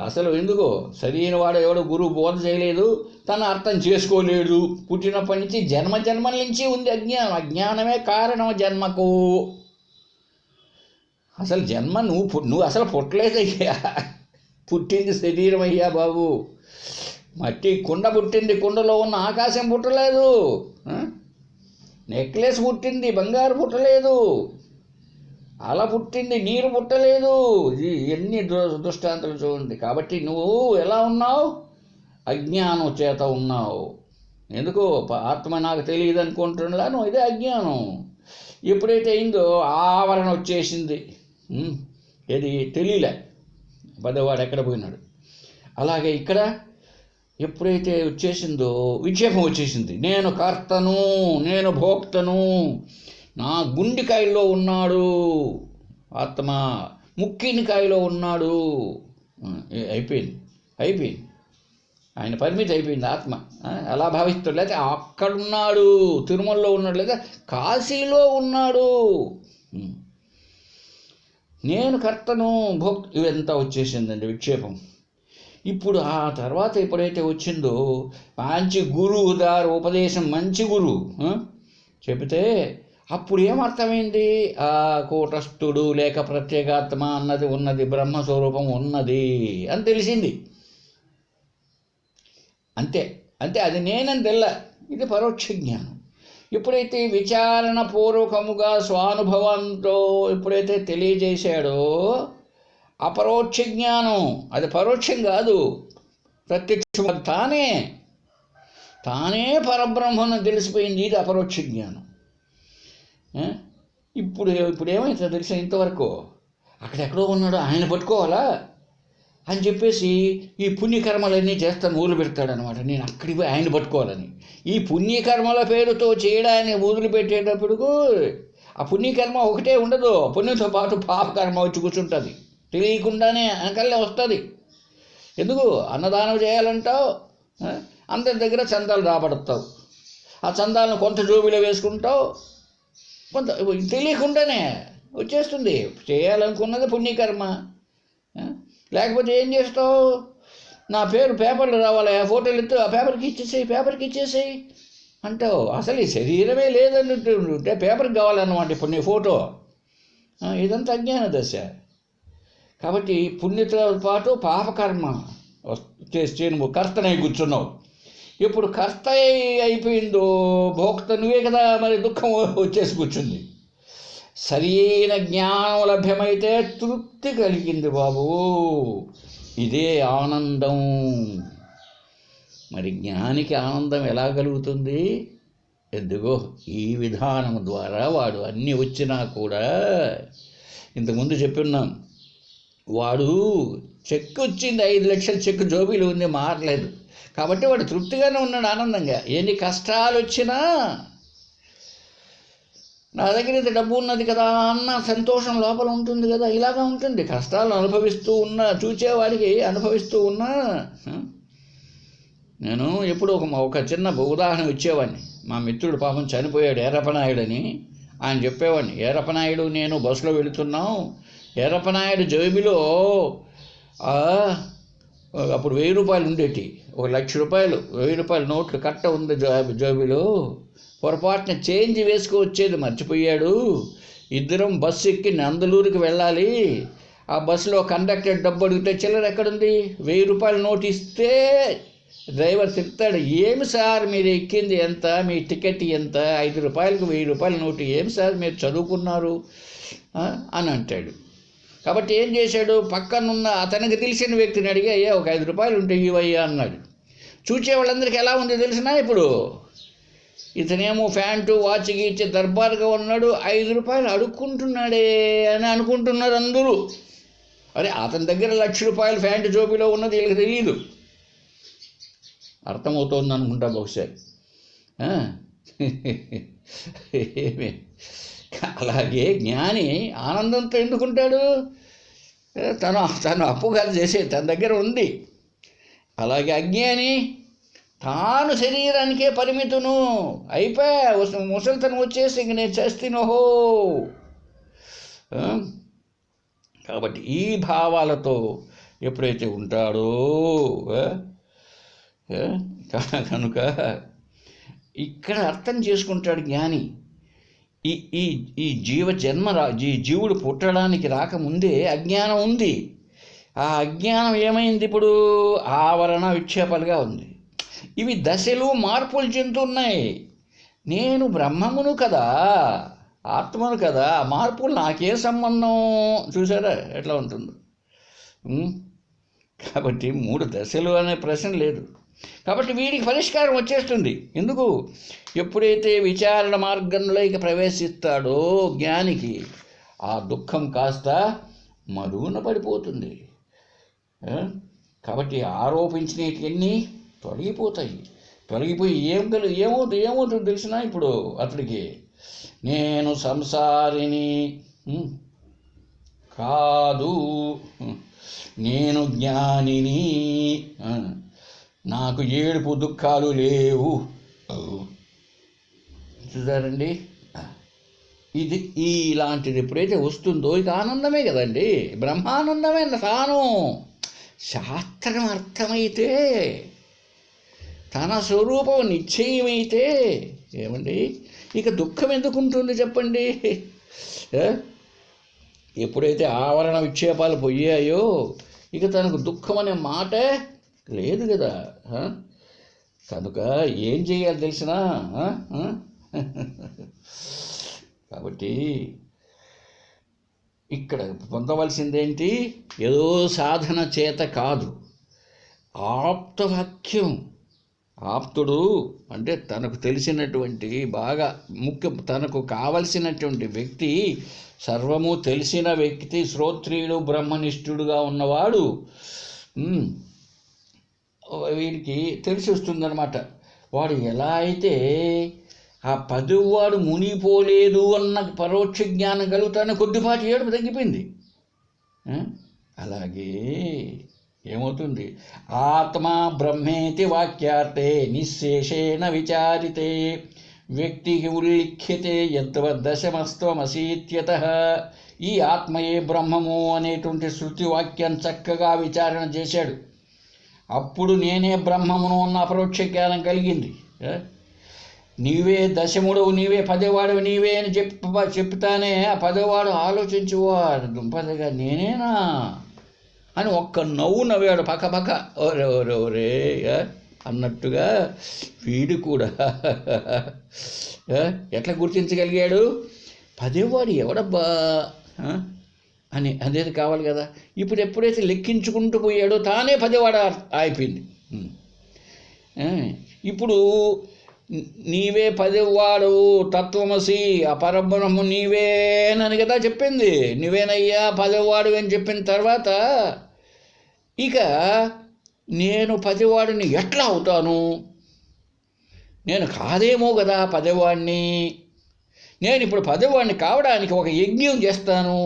అసలు ఎందుకో సరైన వాడు ఎవడో గురువు బోధ చేయలేదు, తను అర్థం చేసుకోలేడు. పుట్టినప్పటి నుంచి జన్మల నుంచి ఉంది అజ్ఞానం. అజ్ఞానమే కారణం జన్మకు. అసలు జన్మ నువ్వు అసలు పుట్టలేదయ్యా, పుట్టింది శరీరం అయ్యా బాబు. మట్టి కుండ పుట్టింది, కుండలో ఉన్న ఆకాశం పుట్టలేదు. నెక్లెస్ పుట్టింది, బంగారు పుట్టలేదు. అలా పుట్టింది, నీరు పుట్టలేదు. ఎన్ని దృష్టాంతాలు చూడండి. కాబట్టి నువ్వు ఎలా ఉన్నావు? అజ్ఞానం చేత ఉన్నావు. ఎందుకు? ఆత్మ నాకు తెలియదు అనుకుంటున్నా నువ్వు, ఇదే అజ్ఞానం. ఎప్పుడైతే అయిందో ఆవరణ వచ్చేసింది. ఏది తెలియలే, పదవాడు ఎక్కడ పోయినాడు. అలాగే ఇక్కడ ఎప్పుడైతే వచ్చేసిందో విక్షేపం వచ్చేసింది. నేను కర్తను, నేను భోక్తను, నా గుండెకాయల్లో ఉన్నాడు ఆత్మ, ముక్కినికాయలో ఉన్నాడు. అయిపోయింది. ఆయన పరిమితి అయిపోయింది ఆత్మ. అలా భావిస్తాడు. లేకపోతే అక్కడున్నాడు, తిరుమలలో ఉన్నాడు, లేదా కాశీలో ఉన్నాడు. నేను కర్తను, భోక్త, ఇవంతా వచ్చేసిందండి విక్షేపం. ఇప్పుడు ఆ తర్వాత ఎప్పుడైతే వచ్చిందో మంచి గురువు దారి ఉపదేశం, మంచి గురువు చెబితే అప్పుడు ఏమర్థమైంది? ఆ కూటస్థుడు లేక ప్రత్యేగాత్మ అన్నది ఉన్నది, బ్రహ్మస్వరూపం ఉన్నది అని తెలిసింది. అంతే. అది నేనని తెల్ల. ఇది పరోక్ష జ్ఞానం. ఎప్పుడైతే విచారణ పూర్వకముగా స్వానుభవంతో ఎప్పుడైతే తెలియజేశాడో అపరోక్ష జ్ఞానం, అది పరోక్షం కాదు, ప్రత్యక్షం. తానే పరబ్రహ్మను తెలిసిపోయింది. ఇది అపరోక్ష జ్ఞానం. ఇప్పుడు ఏమైతే తెలిసిన ఇంతవరకు అక్కడెక్కడో ఉన్నాడో ఆయన పట్టుకోవాలా అని చెప్పేసి ఈ పుణ్యకర్మలన్నీ చేస్తాను మొదలు పెడతాడనమాట. నేను అక్కడికి పోయి ఆయన పట్టుకోవాలని. ఈ పుణ్యకర్మల పేరుతో చేయడాన్ని మొదలుపెట్టేటప్పుడు ఆ పుణ్యకర్మ ఒకటే ఉండదు, పుణ్యంతో పాటు పాపకర్మ వచ్చి కూర్చుంటుంది. తెలియకుండానే వెనకల్లే వస్తుంది. ఎందుకు? అన్నదానం చేయాలంటావు, అందరి దగ్గర చందాలు రాబడతావు. ఆ చందాలను కొంత జోబిలో వేసుకుంటావు, కొంత తెలియకుండానే వచ్చేస్తుంది. చేయాలనుకున్నది పుణ్యకర్మ. లేకపోతే ఏం చేస్తావు? నా పేరు పేపర్లు రావాలి, ఆ ఫోటోలు ఎత్తు, ఆ పేపర్కి ఇచ్చేసేయి అంటావు. అసలు ఈ శరీరమే లేదన్నట్టుంటే పేపర్కి కావాలన్నమాట ఇప్పుడు నీ ఫోటో. ఇదంతా అజ్ఞాన దశ. కాబట్టి పుణ్యతో పాటు పాపకర్మ చేసి నువ్వు కర్తనై కూర్చున్నావు. ఇప్పుడు కర్త అయిపోయిందో భోక్త నువ్వే కదా, మరి దుఃఖం వచ్చేసి కూర్చుంది. సరైన జ్ఞానం లభ్యమైతే తృప్తి కలిగింది బాబు. ఇదే ఆనందం. మరి జ్ఞానికి ఆనందం ఎలా కలుగుతుంది? ఎందుకో ఈ విధానం ద్వారా వాడు అన్నీ వచ్చినా కూడా, ఇంతకుముందు చెప్పున్నాం, వాడు చెక్ వచ్చింది, 5 లక్షల చెక్ జోబీలు ఉంది, మారలేదు. కాబట్టి వాడు తృప్తిగానే ఉన్నాడు, ఆనందంగా. ఎన్ని కష్టాలు వచ్చినా నా దగ్గర ఇంత డబ్బు ఉన్నది కదా అన్న సంతోషం లోపల ఉంటుంది కదా. ఇలాగా ఉంటుంది. కష్టాలు అనుభవిస్తూ ఉన్నా, చూచేవాడికి అనుభవిస్తూ ఉన్నా. నేను ఎప్పుడు ఒక చిన్న ఉదాహరణ ఇచ్చేవాడిని. మా మిత్రుడు పాపం చనిపోయాడు, ఏరపనాయుడని. ఆయన చెప్పేవాడిని, ఏరపనాయుడు నేను బస్సులో వెళుతున్నాం, ఏరపనాయుడు జేబులో అప్పుడు 1000 రూపాయలు ఉండేటి, 1,00,000 రూపాయలు, 1000 రూపాయల నోట్లు కట్ట ఉంది జేబులో. పొరపాటున చేంజ్ వేసుకువచ్చేది మర్చిపోయాడు. ఇద్దరం బస్సు ఎక్కి నందలూరుకి వెళ్ళాలి. ఆ బస్సులో కండక్టర్ డబ్బు అడిగితే చిల్లర ఎక్కడుంది? 1000 రూపాయల నోటు ఇస్తే డ్రైవర్ తిడతాడు, ఏమి సార్ మీరు ఎక్కింది ఎంత, మీ టికెట్ ఎంత, 5 రూపాయలకు 1000 రూపాయల నోటు, ఏమి సార్ మీరు చదువుకున్నారు అని అంటాడు. కాబట్టి ఏం చేశాడు, పక్కనున్న అతనికి తెలిసిన వ్యక్తిని అడిగి, అయ్యా ఒక 5 రూపాయలు ఉంటే ఇవయ్యా అన్నాడు. చూసే వాళ్ళందరికీ ఎలా ఉంది తెలిసినా, ఇప్పుడు ఇతనేమో ప్యాంటు వాచ్ గీచి దర్బారుగా ఉన్నాడు, 5 రూపాయలు అడుక్కుంటున్నాడే అని అనుకుంటున్నారు అందరూ. అరే అతని దగ్గర 1,00,000 రూపాయలు ప్యాంటు జోబీలో ఉన్నది వీళ్ళకి తెలియదు. అర్థమవుతోంది అనుకుంటా బహుశా. అలాగే జ్ఞాని ఆనందంతో ఎందుకుంటాడు? తను అప్పుగా చేసే తన దగ్గర ఉంది. అలాగే అజ్ఞాని తాను శరీరానికే పరిమితును అయిపోయా, ముసలితనం వచ్చేసి ఇంక నేను చేస్తేనోహో. కాబట్టి ఈ భావాలతో ఎప్పుడైతే ఉంటాడో కనుక ఇక్కడ అర్థం చేసుకుంటాడు జ్ఞాని. ఈ ఈ ఈ జీవుడు పుట్టడానికి రాకముందే అజ్ఞానం ఉంది. ఆ అజ్ఞానం ఏమైంది? ఇప్పుడు ఆవరణ విక్షేపాలుగా ఉంది. ఇవి దశలు మార్పులు చెందుతున్నాయి. నేను బ్రహ్మమును కదా, ఆత్మను కదా, మార్పులు నాకే సంబంధం? చూసారా ఎట్లా ఉంటుందో. కాబట్టి 3 దశలు అనే ప్రశ్న లేదు. కాబట్టి వీడికి పరిష్కారం వచ్చేస్తుంది. ఎందుకు? ఎప్పుడైతే విచారణ మార్గంలోకి ప్రవేశిస్తాడో జ్ఞానికి ఆ దుఃఖం కాస్త మరుగున పడిపోతుంది. కాబట్టి ఆరోపించినవన్నీ తొలగిపోతాయి. తొలగిపోయి ఏమవుతుంది తెలిసినా, ఇప్పుడు అతడికి నేను సంసారిని కాదు, నేను జ్ఞానిని, నాకు ఏడుపు దుఃఖాలు లేవు. చూసారండి, ఇది ఇలాంటిది ఎప్పుడైతే వస్తుందో ఇది ఆనందమే కదండి, బ్రహ్మానందమే. తాను శాస్త్రం అర్థమైతే, తన స్వరూపం నిశ్చయమైతే ఏమండి ఇక దుఃఖం ఎందుకు ఉంటుంది చెప్పండి? ఎప్పుడైతే ఆవరణ విక్షేపాలు పోయాయో ఇక తనకు దుఃఖం అనే మాటే లేదు కదా. కనుక ఏం చేయాలి తెలిసినా, కాబట్టి ఇక్కడ పొందవలసిందేంటి? ఏదో సాధన చేత కాదు, ఆప్తవాక్యం. ఆప్తుడు అంటే తనకు తెలిసినటువంటి బాగా తనకు కావలసినటువంటి వ్యక్తి, సర్వము తెలిసిన వ్యక్తి, శ్రోత్రియుడు, బ్రహ్మనిష్ఠుడుగా ఉన్నవాడు. వీడికి తెలిసి వస్తుందన్నమాట. వాడు ఎలా అయితే ఆ 10వాడు మునిపోలేదు అన్న పరోక్ష జ్ఞానం కలుగుతానే కొద్దిపాటి ఏడుపు తగ్గిపోయింది. అలాగే ఏమవుతుంది? ఆత్మా బ్రహ్మేతి వాక్యార్థే నిశ్శేషేణ విచారితే వ్యక్తి ఉల్లిఖ్యతే యద్వద్దశమస్త్వమసీత్యతః. ఈ ఆత్మయే బ్రహ్మము అనేటువంటి శృతి వాక్యం చక్కగా విచారణ చేశాడు. అప్పుడు నేనే బ్రహ్మమును అన్న అపరోక్ష జ్ఞానం కలిగింది. నీవే దశముడవు, నీవే 10వాడవు, నీవే అని చెప్తానే ఆ 10వాడు ఆలోచించేవాడు, దుంపదగా నేనేనా అని ఒక్క నవ్వు నవ్వాడు పక్క ఓరే ఓరే ఓరే అన్నట్టుగా. వీడు కూడా ఎట్లా గుర్తించగలిగాడు? 10వాడు ఎవడబ్బా అని అనేది కావాలి కదా. ఇప్పుడు ఎప్పుడైతే లెక్కించుకుంటూ పోయాడో తానే 10వాడు అయిపోయింది. ఇప్పుడు నీవే పదివాడు తత్వమసి అపరబ్రహ్మ నీవేనని కదా చెప్పింది. నువ్వేనయ్యా పదివాడు అని చెప్పిన తర్వాత ఇక నేను పదివాడిని ఎట్లా అవుతాను? నేను కాదేమో కదా పదివాడిని. నేను ఇప్పుడు పదివాడిని కావడానికి ఒక యజ్ఞం చేస్తాను,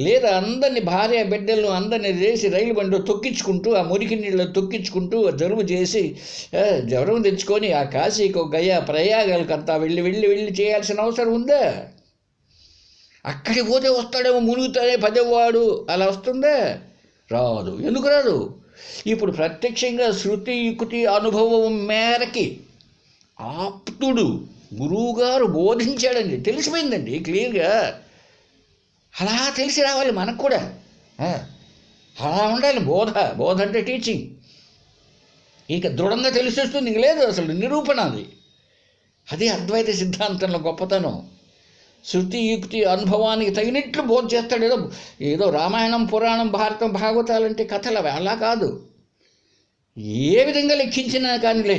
లేదా అందరినీ భార్య బిడ్డలను అందరినీ చేసి రైలు బండిలో తొక్కించుకుంటూ ఆ మురికి నీళ్ళు తొక్కించుకుంటూ జరువు చేసి జ్వరం తెచ్చుకొని ఆ కాశీకి గయా ప్రయాగాలకంతా వెళ్ళి చేయాల్సిన అవసరం ఉందా? అక్కడికి పోతే వస్తాడేమో మునుగుతాడే పదివాడు, అలా వస్తుందా? రాదు. ఎందుకు రాదు? ఇప్పుడు ప్రత్యక్షంగా శృతి యుక్తి అనుభవం మేరకి ఆప్తుడు గురువుగారు బోధించాడండి, తెలిసిపోయిందండి క్లియర్గా. అలా తెలిసి రావాలి మనకు కూడా, అలా ఉండాలి. బోధ అంటే టీచింగ్. ఇక దృఢంగా తెలిసేస్తుంది, ఇంక లేదు అసలు నిరూపణ. అది అద్వైత సిద్ధాంతంలో గొప్పతనం. శృతి యుక్తి అనుభవానికి తగినట్లు బోధ చేస్తాడు. ఏదో రామాయణం పురాణం భారతం భాగవతాలంటే కథలు అవి, అలా కాదు. ఏ విధంగా లెక్కించినా కానీలే,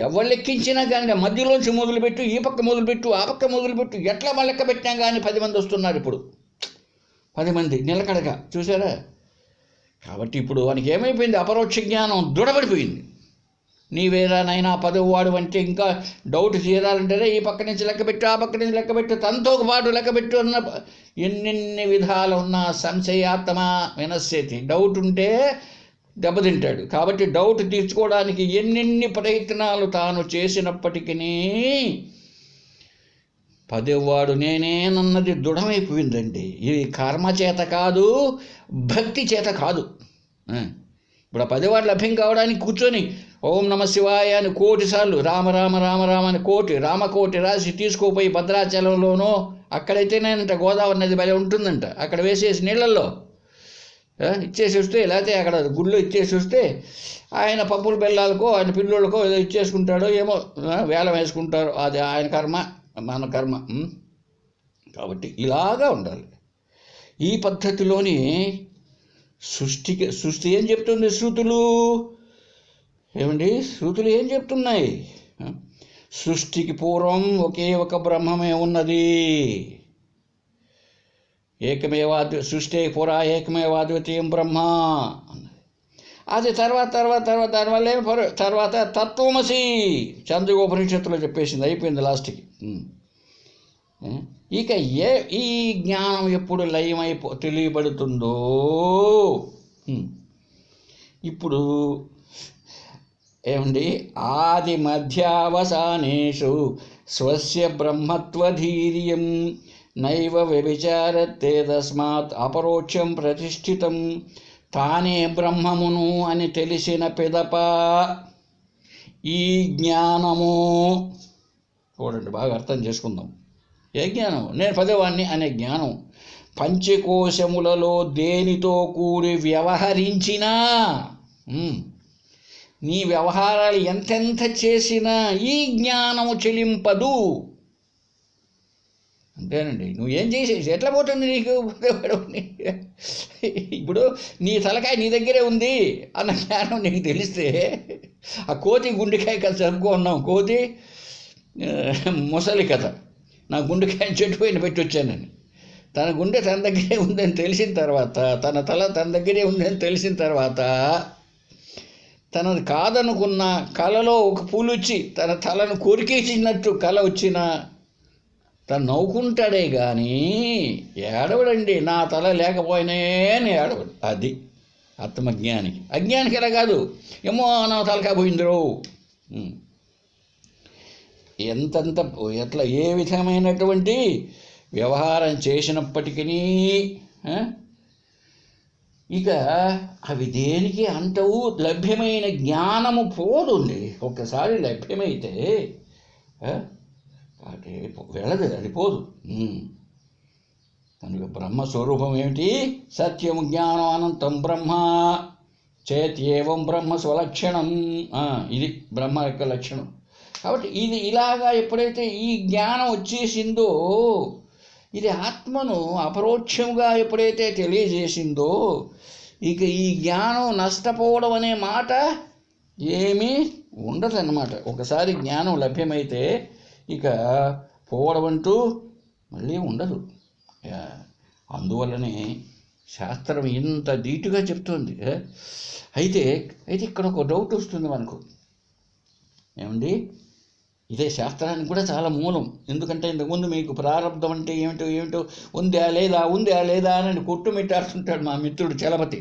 ఎవరు లెక్కించినా కానీ మధ్యలోంచి మొదలుపెట్టు, ఈ పక్క మొదలుపెట్టు, ఆ పక్క మొదలుపెట్టు, ఎట్లా లెక్క పెట్టినా కానీ 10 మంది వస్తున్నారు. ఇప్పుడు 10 మంది నిలకడగా చూసారా? కాబట్టి ఇప్పుడు వానికి ఏమైపోయింది? అపరోక్ష జ్ఞానం దృఢపడిపోయింది. నీవేరా నైనా 10వ వాడు అంటే ఇంకా డౌట్ తీరాలంటేనే ఈ పక్క నుంచి లెక్కబెట్టు, ఆ పక్క నుంచి లెక్కబెట్టు, తనతో పాటు లెక్కబెట్టు అన్న ఎన్నెన్ని విధాలు ఉన్నా సంశయాత్మ వినశ్యేతి. డౌట్ ఉంటే దెబ్బతింటాడు. కాబట్టి డౌట్ తీర్చుకోవడానికి ఎన్నెన్ని ప్రయత్నాలు తాను చేసినప్పటికీ 10వ వాడు నేనేనన్నది దృఢమైపోయిందండి. ఇది కర్మ చేత కాదు, భక్తి చేత కాదు. ఇప్పుడు ఆ 10వ వాడు లభ్యం కావడానికి కూర్చొని ఓం నమ శివాయ అని 1,000 సార్లు రామ రామ రామ రామ అని రామకోటి రాసి తీసుకోపోయి భద్రాచలంలోనో అక్కడైతేనేనంట గోదావరి నది భలే ఉంటుందంట, అక్కడ వేసేసి నీళ్ళల్లో ఇచ్చేసి వస్తే, లేకపోతే అక్కడ గుళ్ళో ఇచ్చేసి వస్తే ఆయన పప్పుల బెల్లాలకో ఆయన పిల్లోళ్ళకో ఏదో ఇచ్చేసుకుంటాడో ఏమో, వేలం వేసుకుంటారు. అది ఆయన కర్మ, మన కర్మ. కాబట్టి ఇలాగా ఉండాలి. ఈ పద్ధతిలోని సృష్టి ఏం చెప్తుంది? శృతులు ఏం చెప్తున్నాయి? సృష్టికి పూర్వం ఒకే ఒక బ్రహ్మమే ఉన్నది. సృష్టి పురా ఏకమేవాద్వితీయం బ్రహ్మ. అది తర్వాత తత్వమసి చంద్రోపనిషత్తులో చెప్పేసింది, అయిపోయింది లాస్ట్కి. ఇక ఈ జ్ఞానం ఎప్పుడు తెలియబడుతుందో, ఇప్పుడు ఆది మధ్యావసానేషు స్వస్య బ్రహ్మత్వధీర్యం నైవ వ్యభిచారత్తే తస్మాత్ అపరోక్షం ప్రతిష్ఠితం. తానే బ్రహ్మమును అని తెలిసిన పిదప ఈ జ్ఞానము, చూడండి బాగా అర్థం చేసుకుందాం. ఏ జ్ఞానం? నేను 10వ వాడిని అనే జ్ఞానం పంచకోశములలో దేనితో కూడి వ్యవహరించినా, నీ వ్యవహారాలు ఎంతెంత చేసినా ఈ జ్ఞానము చెలింపదు. అంతేనండి. నువ్వేం చేసేసి ఎట్లా పోతుంది నీకు? ఇప్పుడు నీ తలకాయ నీ దగ్గరే ఉంది అన్న జ్ఞానం నీకు తెలిస్తే, ఆ కోతి గుండెకాయ కథ చెప్పుకున్నాం. కోతి ముసలి కథ. నా గుండెకాయని చెట్టు పైన పెట్టి వచ్చానని, తన గుండె తన దగ్గరే ఉందని తెలిసిన తర్వాత, తన తల తన దగ్గరే ఉందని తెలిసిన తర్వాత, తనది కాదనుకున్న కలలో ఒక పూలు వచ్చి తన తలను కొరికేసినట్టు కళ వచ్చిన తను నవ్వుకుంటాడే కానీ ఏడవడండి. నా తల లేకపోయినే ఏడవడు. అది ఆత్మజ్ఞానికి. అజ్ఞానికి ఎలా కాదు, ఏమో నా తలకా పోయిందిరో, ఎట్లా ఏ విధమైనటువంటి వ్యవహారం చేసినప్పటికీ ఇక అవి దేనికి అంటవు. లభ్యమైన జ్ఞానము పోతుంది. ఒక్కసారి లభ్యమైతే అది వెళ్ళదు, అది పోదు. కనుక బ్రహ్మస్వరూపం ఏమిటి? సత్యం జ్ఞానం అనంతం బ్రహ్మ చేత్యేవం బ్రహ్మ స్వలక్షణం. ఇది బ్రహ్మ యొక్క లక్షణం. కాబట్టి ఇది ఇలాగా ఎప్పుడైతే ఈ జ్ఞానం వచ్చేసిందో, ఇది ఆత్మను అపరోక్షంగా ఎప్పుడైతే తెలియజేసిందో, ఇక ఈ జ్ఞానం నష్టపోవడం అనే మాట ఏమీ ఉండదన్నమాట. ఒకసారి జ్ఞానం లభ్యమైతే ఇక పోవడం అంటూ మళ్ళీ ఉండదు. అందువల్లనే శాస్త్రం ఇంత ధీటుగా చెప్తోంది. అయితే ఇక్కడ ఒక డౌట్ వస్తుంది మనకు. ఏమండి, ఇదే శాస్త్రానికి కూడా చాలా మూలం. ఎందుకంటే ఇంతకుముందు మీకు ప్రారంధం అంటే ఏమిటో ఉందా లేదా అని కొట్టుమిట్టాడుతుంటాడు మా మిత్రుడు చలపతి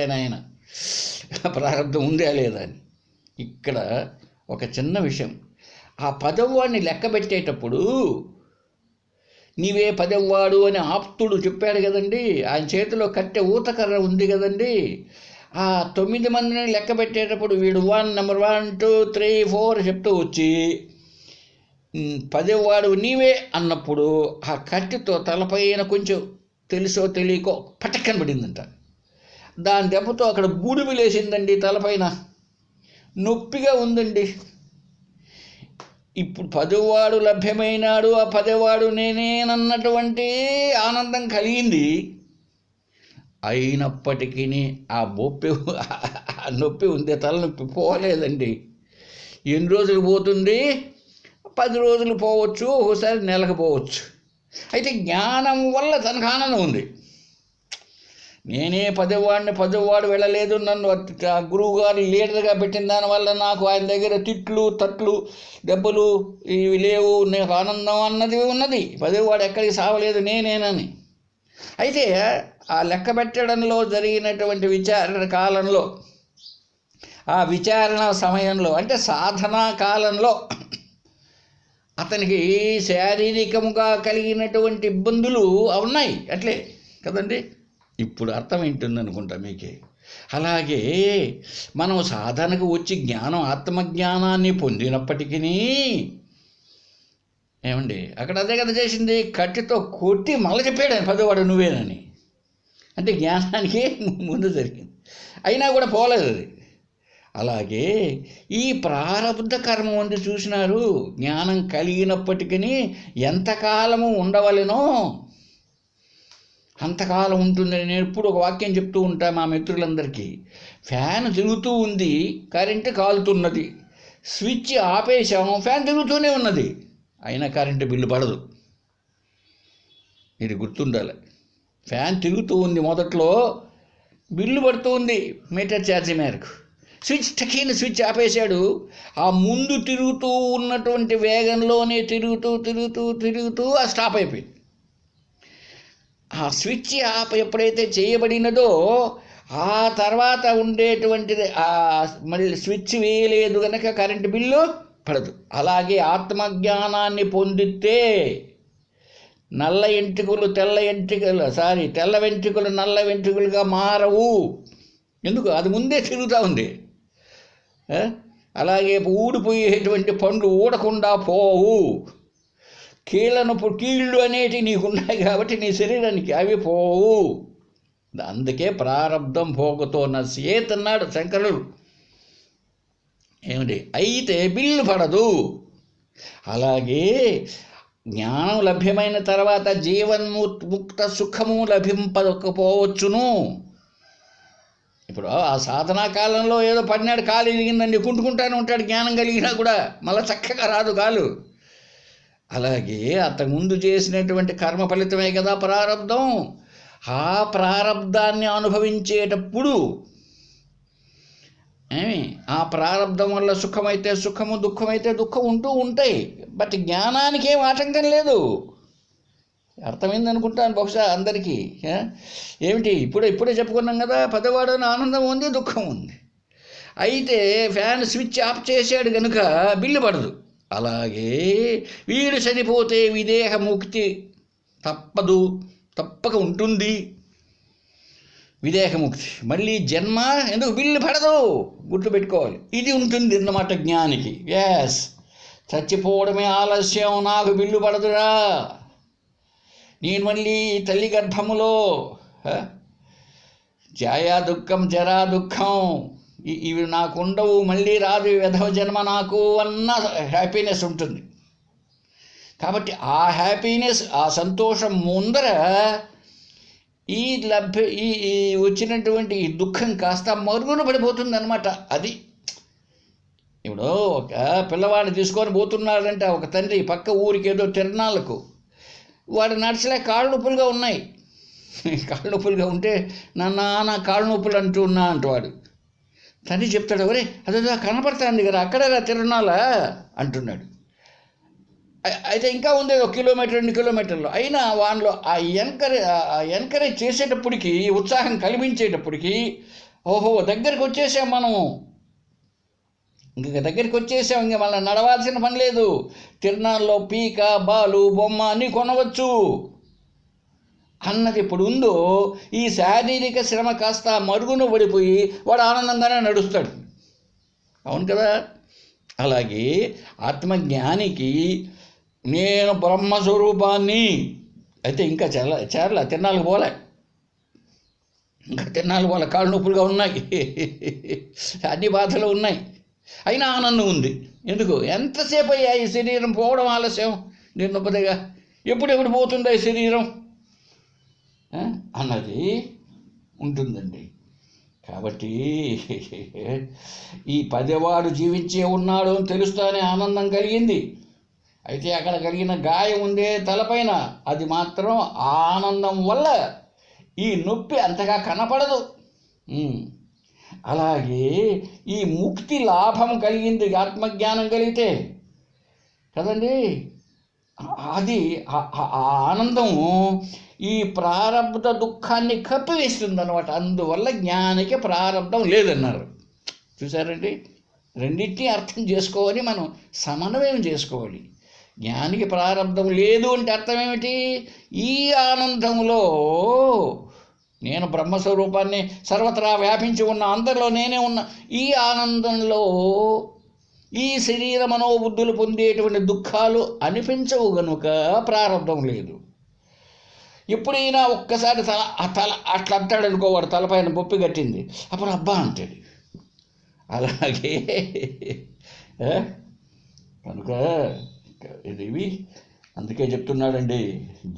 అయిన ఆయన. ప్రారంధం ఉందా లేదా అని. ఇక్కడ ఒక చిన్న విషయం, ఆ పదవాడిని లెక్క పెట్టేటప్పుడు నీవే పదవాడు అని ఆప్తుడు చెప్పాడు కదండి. ఆయన చేతిలో కట్టె ఊతకర్ర ఉంది కదండి. ఆ 9 మందిని లెక్క పెట్టేటప్పుడు వీడు 1 నెంబర్ 1 2 3 4 చెప్తూ వచ్చి 10వాడు నీవే అన్నప్పుడు ఆ కట్టెతో తలపైన కొంచెం తెలుసో తెలియకో పటక్కన పడిందంట. దాని దెబ్బతో అక్కడ బూడిమి లేసిందండి తలపైన, నొప్పిగా ఉందండి. ఇప్పుడు 10వాడు లభ్యమైనాడు, ఆ 10వాడు నేనేనన్నటువంటి ఆనందం కలిగింది. అయినప్పటికీ ఆ నొప్పి ఉంది, తలనొప్పి పోలేదండి. ఎన్ని రోజులు పోతుంది? 10 రోజులు పోవచ్చు, ఒకసారి నెలకు పోవచ్చు. అయితే జ్ఞానం వల్ల తనకు ఆనందం ఉంది. నేనే 10వాడు వెళ్ళలేదు, నన్ను గురువు గారు లీడర్గా పెట్టిన దానివల్ల నాకు ఆయన దగ్గర తిట్లు తట్లు దెబ్బలు ఇవి లేవు, నాకు ఆనందం అన్నది ఉన్నది. 10వాడు ఎక్కడికి సావలేదు, నేనేనని. అయితే ఆ లెక్క పెట్టడంలో జరిగినటువంటి విచారణ కాలంలో, ఆ విచారణ సమయంలో అంటే సాధనా కాలంలో అతనికి శారీరకముగా కలిగినటువంటి ఇబ్బందులు ఉన్నాయి అట్లే కదండి. ఇప్పుడు అర్థమేంటుంది అనుకుంటా మీకే. అలాగే మనం సాధనకు వచ్చి ఆత్మజ్ఞానాన్ని పొందినప్పటికీ ఏమండి అక్కడ అదే కదా చేసింది, కట్టెతో కొట్టి మళ్ళీ చెప్పాడు 10వాడు నువ్వేనని. అంటే జ్ఞానానికి ముందు జరిగింది, అయినా కూడా పోలేదు అది. అలాగే ఈ ప్రారబ్ధ కర్మ ఉంది చూసినారు, జ్ఞానం కలిగినప్పటికీ ఎంతకాలము ఉండవలెనో అంతకాలం ఉంటుందని నేను ఎప్పుడు ఒక వాక్యం చెప్తూ ఉంటాను మా మిత్రులందరికీ. ఫ్యాన్ తిరుగుతూ ఉంది, కరెంటు కాలుతున్నది, స్విచ్ ఆపేసాము, ఫ్యాన్ తిరుగుతూనే ఉన్నది, అయినా కరెంటు బిల్లు పడదు. ఇది గుర్తుండాలి. ఫ్యాన్ తిరుగుతూ ఉంది, మొదట్లో బిల్లు పడుతూ ఉంది మీటర్ ఛార్జీ మేరకు. స్విచ్ ఆపేశాడు, ఆ ముందు తిరుగుతూ ఉన్నటువంటి వేగంలోనే తిరుగుతూ ఆ స్టాప్ అయిపోయింది. ఆ స్విచ్ ఆఫ్ ఎప్పుడైతే చేయబడినదో ఆ తర్వాత ఉండేటువంటిది మళ్ళీ స్విచ్ వేయలేదు కనుక కరెంటు బిల్లు పడదు. అలాగే ఆత్మజ్ఞానాన్ని పొందితే తెల్ల వెంట్రుకలు నల్ల వెంట్రుకలుగా మారవు. ఎందుకు? అది ముందే తిరుగుతూ ఉంది. అలాగే ఊడిపోయేటువంటి పండ్లు ఊడకుండా పోవు. కీళ్ళు అనేటివి నీకున్నాయి కాబట్టి నీ శరీరానికి అవి పోవు. అందుకే ప్రారబ్ధం పోగుతో నశ్యేతన్నాడు శంకరుడు. ఏమిటి? అయితే బిల్లు పడదు. అలాగే జ్ఞానం లభ్యమైన తర్వాత జీవన్ముక్త సుఖము లభింపకపోవచ్చును. ఇప్పుడు ఆ సాధనా కాలంలో ఏదో పడినాడు, కాలు ఇరిగిందండి, కుంటుకుంటానే ఉంటాడు, జ్ఞానం కలిగినా కూడా మళ్ళీ చక్కగా రాదు కాలు. అలాగే అంతకుముందు చేసినటువంటి కర్మ ఫలితమే కదా ప్రారబ్ధం. ఆ ప్రారబ్ధాన్ని అనుభవించేటప్పుడు ఆ ప్రారబ్ధం వల్ల సుఖమైతే సుఖము, దుఃఖమైతే దుఃఖం ఉంటూ ఉంటాయి. బట్ జ్ఞానానికి ఏం ఆటంకం లేదు. అర్థమైంది అనుకుంటాను బహుశా అందరికీ. ఏమిటి ఇప్పుడే చెప్పుకున్నాం కదా, 10వాడు ఆనందం ఉంది, దుఃఖం ఉంది. అయితే ఫ్యాన్ స్విచ్ ఆఫ్ చేశాడు కనుక బిల్లు పడదు. అలాగే వీడు చనిపోతే విదేహముక్తి తప్పక ఉంటుంది. విదేహముక్తి, మళ్ళీ జన్మ ఎందుకు, బిల్లు పడదు, గుర్తుపెట్టుకోవాలి. ఇది ఉంటుంది అన్నమాట జ్ఞానికి. ఎస్, చచ్చిపోవడమే ఆలస్యం, నాకు బిల్లు పడదురా, నేను మళ్ళీ తల్లి గర్భములో జాయా దుఃఖం జరా దుఃఖం ఇవి నాకు ఉండవు, మళ్ళీ రాదు విధవ జన్మ నాకు అన్న హ్యాపీనెస్ ఉంటుంది. కాబట్టి ఆ హ్యాపీనెస్, ఆ సంతోషం ముందర ఈ వచ్చినటువంటి ఈ దుఃఖం కాస్త మరుగున పడిపోతుంది అన్నమాట. అది ఇప్పుడు ఒక పిల్లవాడిని తీసుకొని పోతున్నాడంటే ఒక తండ్రి పక్క ఊరికి ఏదో తిరణాలకు, వాడు నడిచలే కాళ్ళు నొప్పులుగా ఉన్నాయి. కాళ్ళు నొప్పులుగా ఉంటే నా కాళ్ళు నొప్పులు అంటున్నా అంటవాడు. తండ్రి చెప్తాడు, ఒరే అదేదో కనపడుతుంది కదా అక్కడ తిరణాలా అంటున్నాడు. అయితే ఇంకా ఉంది 1 కిలోమీటర్ 2 కిలోమీటర్లు. అయినా వాళ్ళలో ఆ ఎంకరేజ్ చేసేటప్పటికి, ఉత్సాహం కల్పించేటప్పటికి, ఓహో దగ్గరికి వచ్చేసాం మనము, ఇంక దగ్గరికి వచ్చేసాం, ఇంక మళ్ళీ నడవాల్సిన పని లేదు, తిరణాల్లో పీక బాలు బొమ్మ అన్నీ కొనవచ్చు అన్నది ఇప్పుడు ఉందో, ఈ శారీరక శ్రమ కాస్త మరుగున పడిపోయి వాడు ఆనందంగానే నడుస్తాడు. అవును కదా. అలాగే ఆత్మజ్ఞానికి నేను బ్రహ్మస్వరూపాన్ని అయితే ఇంకా చేరల తిరణాలకు పోలే, ఇంకా తిరణాలు పోలే, కాళ్ళు నొప్పులుగా ఉన్నాయి, అన్ని బాధలు ఉన్నాయి, అయినా ఆనందం ఉంది. ఎందుకు? ఎంతసేపు అయ్యా ఈ శరీరం పోవడం ఆలస్యం, నిర్నొప్పదిగా ఎప్పుడు పోతుందా ఈ శరీరం అన్నది ఉంటుందండి. కాబట్టి ఈ 10వాడు జీవించే ఉన్నాడు అని తెలుస్తానే ఆనందం కలిగింది. అయితే అక్కడ కలిగిన గాయం ఉందే తలపైన, అది మాత్రం ఆనందం వల్ల ఈ నొప్పి అంతగా కనపడదు. అలాగే ఈ ముక్తి లాభం కలిగింది ఆత్మజ్ఞానం కలిగితే కదండి. అది ఆనందము ఈ ప్రారబ్ధ దుఃఖాన్ని కప్పివేస్తుంది అన్నమాట. అందువల్ల జ్ఞానికి ప్రారబ్ధం లేదన్నారు. చూసారండి, రెండింటినీ అర్థం చేసుకోవాలి, మనం సమన్వయం చేసుకోవాలి. జ్ఞానికి ప్రారబ్ధం లేదు అంటే అర్థం ఏమిటి? ఈ ఆనందంలో నేను బ్రహ్మస్వరూపాన్ని సర్వత్రా వ్యాపించి ఉన్న, అందరిలో నేనే ఉన్న ఈ ఆనందంలో ఈ శరీర మనోబుద్ధులు పొందేటువంటి దుఃఖాలు అనిపించవు గనుక ప్రారబ్ధం లేదు. ఎప్పుడైనా ఒక్కసారి తల అట్లా అంటాడు అనుకో, వాడు తలపైన బొప్పి కట్టింది, అప్పుడు అబ్బా అంటాడు. అలాగే కనుక ఇవి అందుకే చెప్తున్నాడండి,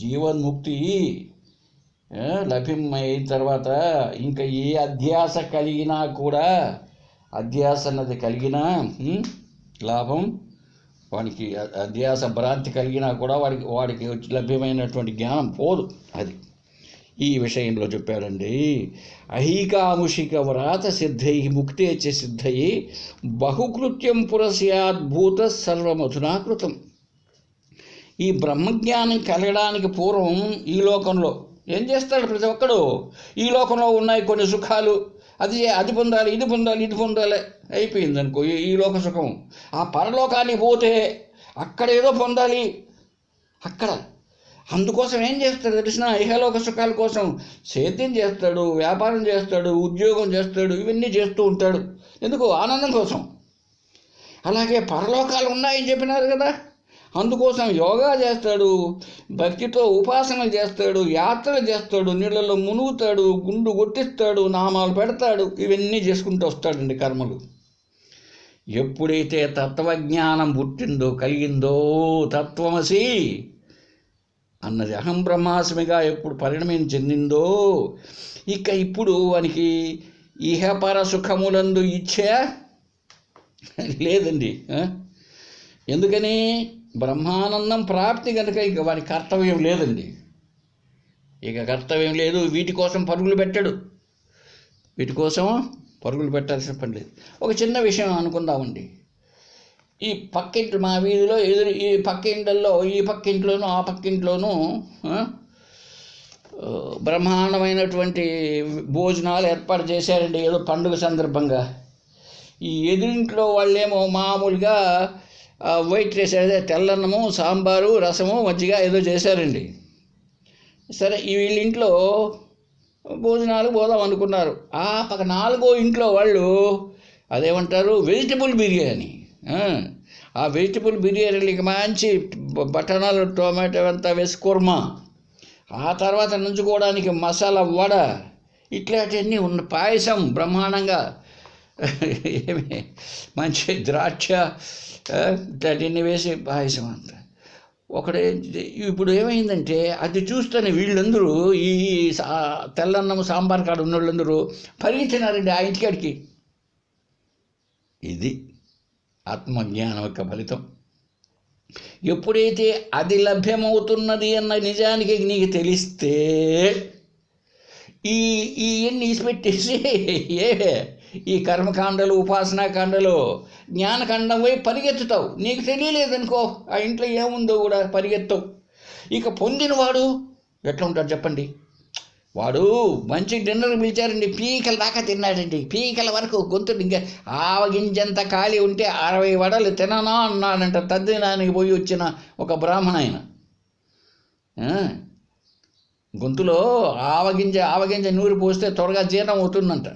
జీవన్ముక్తి లభ్యమైన తర్వాత ఇంకా ఏ అధ్యాస కలిగినా కూడా, అధ్యాస అన్నది కలిగినా లాభం, వానికి అధ్యాస భ్రాంతి కలిగినా కూడా వాడికి లభ్యమైనటువంటి జ్ఞానం పోదు. అది ఈ విషయంలో చెప్పాడండి. అహీకాముషిక వ్రాత సిద్ధై ముక్తేచ సిద్ధై బహుకృత్యం పురస్యాద్భూత సర్వమధునాకృతం. ఈ బ్రహ్మజ్ఞానం కలగడానికి పూర్వం ఈ లోకంలో ఏం చేస్తాడు ప్రతి ఒక్కడు? ఈ లోకంలో ఉన్నాయి కొన్ని సుఖాలు, అది పొందాలి, ఇది పొందాలి అయిపోయింది అనుకో ఈ లోక సుఖం. ఆ పరలోకానికి పోతే అక్కడ ఏదో పొందాలి అక్కడ. అందుకోసం ఏం చేస్తాడు తెలిసిన? ఇహలోక సుఖాల కోసం సేద్యం చేస్తాడు, వ్యాపారం చేస్తాడు, ఉద్యోగం చేస్తాడు, ఇవన్నీ చేస్తూ ఉంటాడు. ఎందుకు? ఆనందం కోసం. అలాగే పరలోకాలు ఉన్నాయని చెప్పినారు కదా, అందుకోసం యోగా చేస్తాడు, భక్తితో ఉపాసనలు చేస్తాడు, యాత్రలు చేస్తాడు, నీళ్ళలో మునుగుతాడు, గుండు కొట్టిస్తాడు, నామాలు పెడతాడు, ఇవన్నీ చేసుకుంటూ వస్తాడండి కర్మలు. ఎప్పుడైతే తత్వజ్ఞానం పుట్టిందో, కలిగిందో, తత్వమసి అన్నది అహం బ్రహ్మాస్మిగా ఎప్పుడు పరిణమం చెందిందో, ఇక ఇప్పుడు వానికి ఇహపర సుఖములందు ఇచ్చే లేదండి. ఎందుకని? బ్రహ్మానందం ప్రాప్తి కనుక ఇక వారి కర్తవ్యం లేదండి. ఇక కర్తవ్యం లేదు, వీటి కోసం పరుగులు పెట్టాడు, వీటి కోసం పరుగులు పెట్టాల్సిన పని లేదు. ఒక చిన్న విషయం అనుకుందామండి. ఈ పక్కింట్లో మా వీధిలో ఈ పక్కింట్లలో ఈ పక్కింట్లోనూ ఆ పక్కింట్లోనూ బ్రహ్మాండమైనటువంటి భోజనాలు ఏర్పాటు చేశారండి ఏదో పండుగ సందర్భంగా. ఈ ఎదురింట్లో వాళ్ళేమో మామూలుగా వైట్ రైస్, అదే తెల్లన్నము, సాంబారు, రసము, మజ్జిగ ఏదో చేశారండి. సరే వీళ్ళ ఇంట్లో భోజనాలు పోదాం అనుకున్నారు. ఆ పక్క 4వ ఇంట్లో వాళ్ళు అదేమంటారు వెజిటబుల్ బిర్యానీ. ఆ వెజిటబుల్ బిర్యానీలకి మంచి బఠానాలు, టొమాటో అంతా వేసి కుర్మా, ఆ తర్వాత నంచుకోవడానికి మసాలా వడ, ఇట్లాంటివన్నీ ఉన్న పాయసం బ్రహ్మాండంగా, ఏమి మంచి ద్రాక్ష ఇట్లాంటివన్నీ వేసి పాయసం అంతా ఒకడే. ఇప్పుడు ఏమైందంటే అది చూస్తేనే వీళ్ళందరూ ఈ తెల్లన్నం సాంబార్ కాడ ఉన్న వాళ్ళందరూ పరిగెత్తినారండి ఆ ఇంటికాడికి. ఇది ఆత్మజ్ఞానం యొక్క ఫలితం. ఎప్పుడైతే అది లభ్యమవుతున్నది అన్న నిజానికి నీకు తెలిస్తే ఇవన్నీ ఇసిపెట్టేసి ఈ కర్మకాండలు ఉపాసనాకాండలు జ్ఞానకాండం పోయి పరిగెత్తుతావు. నీకు తెలియలేదనుకో, ఆ ఇంట్లో ఏముందో కూడా పరిగెత్తవు. ఇక పొందినవాడు ఎట్లా ఉంటాడు చెప్పండి? వాడు మంచి డిన్నర్ పిలిచారండి, పీకల దాకా తిన్నాడండి, పీకల వరకు గొంతుడు ఇంకా ఆవగింజంత ఖాళీ ఉంటే 60 వడలు తిననా అన్నాడంట తద్దినానికి పోయి వచ్చిన ఒక బ్రాహ్మణ ఆయన. గొంతులో ఆవగింజ నూరి పోస్తే త్వరగా జీర్ణం అవుతుందంట.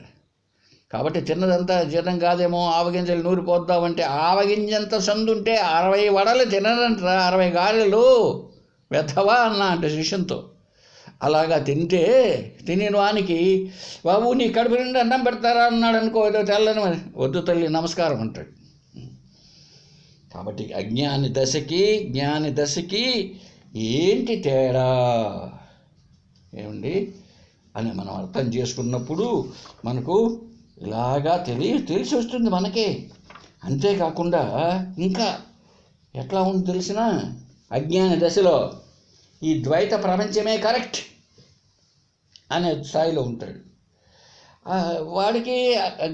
కాబట్టి తిన్నదంతా జీర్ణం కాదేమో, ఆవగింజలు నూరి పోద్దామంటే ఆవగింజంత సందుంటే 60 వడలు తినడంట, 60 గారెలు వెధవా అన్నా అంటే శిష్యంతో. అలాగా తినిన వానికి బాబు నీ కడుపు నిండి అన్నం పెడతారా అన్నాడు అనుకో, ఏదో తెల్లని మరి వద్దు తల్లి నమస్కారం అంటాడు. కాబట్టి అజ్ఞాని దశకి జ్ఞాని దశకి ఏంటి తేడా ఏమండి అని మనం అర్థం చేసుకున్నప్పుడు మనకు ఇలాగా తెలిసి వస్తుంది మనకే. అంతేకాకుండా ఇంకా ఎట్లా ఉంది తెలిసిన, అజ్ఞాని దశలో ఈ ద్వైత ప్రపంచమే కరెక్ట్ అనే స్థాయిలో ఉంటాడు. వాడికి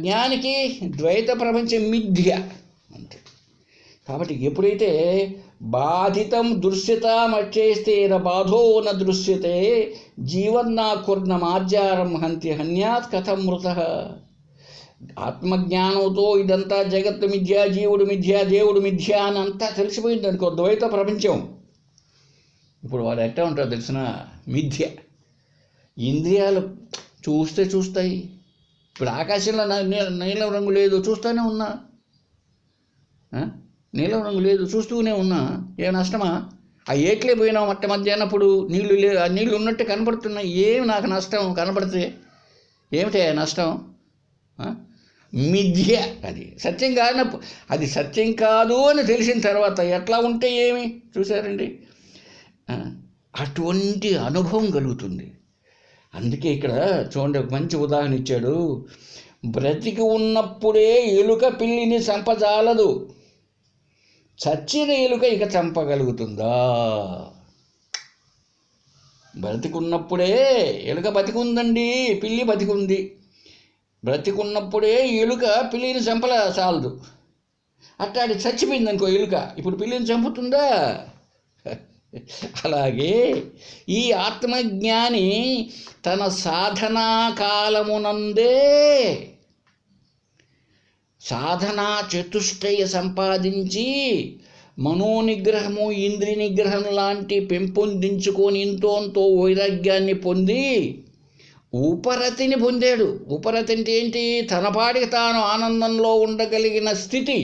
జ్ఞానికి ద్వైత ప్రపంచం మిథ్య అంటాడు. కాబట్టి ఎప్పుడైతే బాధితం దృశ్యతామచ్చేస్తేన బాధో న దృశ్యతే జీవన్నా కుర్ణమార్జారం హంతి హన్యాత్ కథం మృత. ఆత్మజ్ఞానంతో ఇదంతా జగత్తు మిథ్య, జీవుడు మిథ్య, దేవుడు మిథ్య అని అంతా తెలిసిపోయింది అనుకో, ద్వైత ప్రపంచం. ఇప్పుడు వాడు ఎట్లా ఉంటారో తెలిసిన మిథ్య. ఇంద్రియాలు చూస్తాయి. ఇప్పుడు ఆకాశంలో నీలం రంగు లేదు, చూస్తూనే ఉన్నా. నీలం రంగు లేదు, చూస్తూనే ఉన్నా. ఏ నష్టమా? ఆ ఏట్లే పోయినావు మట్ట మధ్యాహ్నప్పుడు నీళ్లు లేదు, ఆ నీళ్ళు ఉన్నట్టు కనపడుతున్నాయి. ఏమి నాకు నష్టం కనపడితే? ఏమిటే నష్టం? మిథ్య. అది సత్యం కానప్పుడు, అది సత్యం కాదు అని తెలిసిన తర్వాత ఎట్లా ఉంటే ఏమి చూశారండి, అటువంటి అనుభవం కలుగుతుంది. అందుకే ఇక్కడ చూడండి, ఒక మంచి ఉదాహరణ ఇచ్చాడు. బ్రతికి ఉన్నప్పుడే ఎలుక పిల్లిని చంపజాలదు, చచ్చిన ఎలుక ఇక చంపగలుగుతుందా? బ్రతికున్నప్పుడే ఎలుక బతికుందండి, పిల్లి బతికుంది. బ్రతికున్నప్పుడే ఎలుక పిల్లిని చంపచాలదు. అట్టాడి చచ్చిపోయింది అనుకో ఎలుక, ఇప్పుడు పిల్లిని చంపుతుందా? అలాగే ఈ ఆత్మజ్ఞాని తన సాధనా కాలమునందే సాధనా చతుష్టయ సంపాదించి మనోనిగ్రహము ఇంద్రియ నిగ్రహం లాంటి పెంపొందించుకొని ఇంతో వైరాగ్యాన్ని పొంది ఉపరతిని పొందాడు. ఉపరతి అంటే ఏంటి? తనపాడికి తాను ఆనందంలో ఉండగలిగిన స్థితి.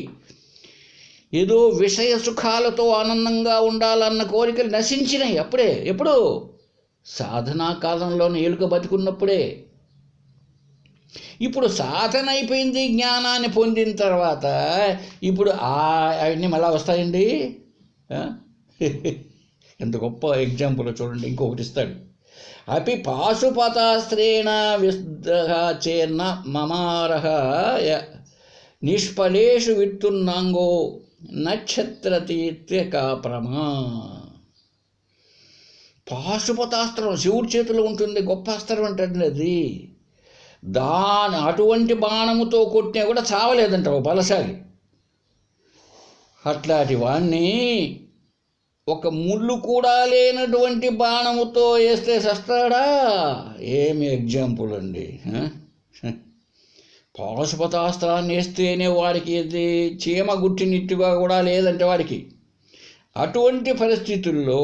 ఏదో విషయ సుఖాలతో ఆనందంగా ఉండాలన్న కోరికలు నశించినాయి అప్పుడే. ఎప్పుడు? సాధనా కాలంలోనే ఎలుక బతికున్నప్పుడే. ఇప్పుడు సాధన అయిపోయింది, జ్ఞానాన్ని పొందిన తర్వాత ఇప్పుడు అవన్నీ మళ్ళా వస్తాయండి. ఎంత గొప్ప ఎగ్జాంపుల్ చూడండి, ఇంకొకటి ఇస్తాడు. అపి పాశుపతాస్త్రేణ విద్చేన్న మమారహ నిష్ఫలేషు విత్తున్నాంగో నక్షత్రతీత్యకాప్రమా. పాశుపతాస్త్రం శివుడి చేతిలో ఉంటుంది, గొప్ప అస్త్రం అంటండి అది. అటువంటి బాణముతో కొట్టినా కూడా చావలేదంట ఓ బలశాలి. అట్లాంటి వాణ్ణి ఒక ముళ్ళు కూడా లేనటువంటి బాణముతో వేస్తే చస్తాడా? ఏమి ఎగ్జాంపుల్ అండి. పాశుపతాస్త్రాన్ని వేస్తేనే వాడికి ఇది చీమ గుట్టినట్టుగా కూడా లేదంటే వాడికి. అటువంటి పరిస్థితుల్లో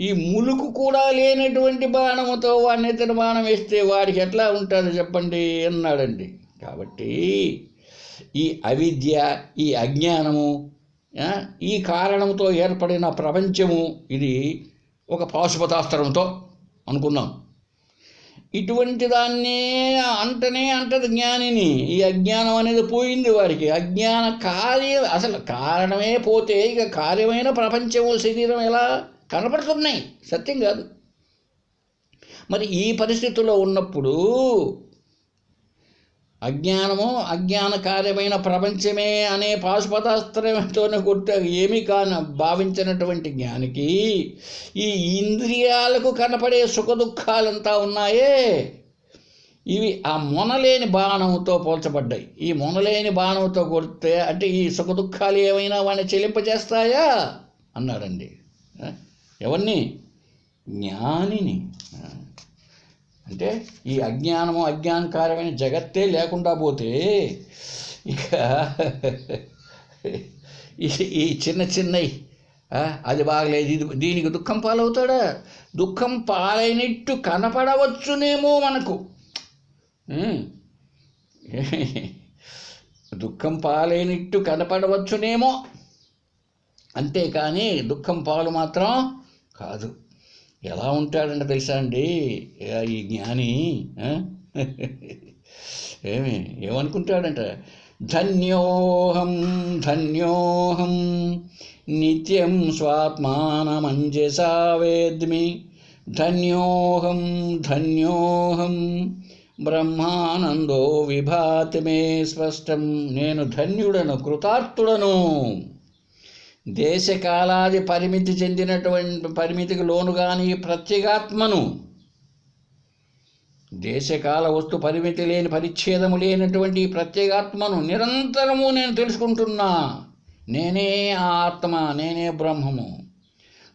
ఈ ములుకు కూడా లేనటువంటి బాణముతో వాడిని ఇతర బాణం వేస్తే వాడికి ఎట్లా ఉంటుంది చెప్పండి అన్నాడండి. కాబట్టి ఈ అవిద్య, ఈ అజ్ఞానము, ఈ కారణంతో ఏర్పడిన ప్రపంచము ఇది ఒక పాశుపతాస్త్రంతో అనుకుందాం. ఇటువంటి దాన్నే అంటది జ్ఞానిని. ఈ అజ్ఞానం అనేది పోయింది వాడికి. అజ్ఞాన కార్యం అసలు కారణమే పోతే ఇక కార్యమైన ప్రపంచము శరీరం ఎలా కనపడుతున్నాయి? సత్యం కాదు. మరి ఈ పరిస్థితుల్లో ఉన్నప్పుడు అజ్ఞానము అజ్ఞానకార్యమైన ప్రపంచమే అనే పాశుపతాస్త్రంతోనే కొట్టే ఏమీ కాని భావించినటువంటి జ్ఞానికి ఈ ఇంద్రియాలకు కనపడే సుఖదుఖాలంతా ఉన్నాయే, ఇవి ఆ మొనలేని బాణంతో పోల్చబడ్డాయి. ఈ మొనలేని బాణంతో కొడితే అంటే ఈ సుఖదుఖాలు ఏమైనా వాడిని చెలింపజేస్తాయా అన్నాడండి. ఎవరిని? జ్ఞానిని. అంటే ఈ అజ్ఞానము అజ్ఞానకారమైన జగత్తే లేకుండా పోతే ఇక ఈ చిన్న చిన్నవి అది బాగలేదు ఇది దీనికి దుఃఖం పాలవుతాడా? దుఃఖం పాలైనట్టు కనపడవచ్చునేమో మనకు, దుఃఖం పాలైనట్టు కనపడవచ్చునేమో, అంతేకాని దుఃఖం పాలు మాత్రం కాదు. ఎలా ఉంటాడంటే తెలుసా అండి ఈ జ్ఞాని? ఏమనుకుంటాడంట? ధన్యోహం ధన్యోహం నిత్యం స్వాత్మానమంజసా వేద్మి, ధన్యోహం ధన్యోహం బ్రహ్మానందో విభాతి మే స్పష్టం. నేను ధన్యుడను, కృతార్థుడను. దేశకాలాది పరిమితి చెందినటువంటి పరిమితికి లోను కాని ప్రత్యేగాత్మను, దేశకాల వస్తు పరిమితి లేని పరిచ్ఛేదము లేనటువంటి ప్రత్యేగాత్మను నిరంతరము నేను తెలుసుకుంటున్నా. నేనే ఆ ఆత్మ, నేనే బ్రహ్మము.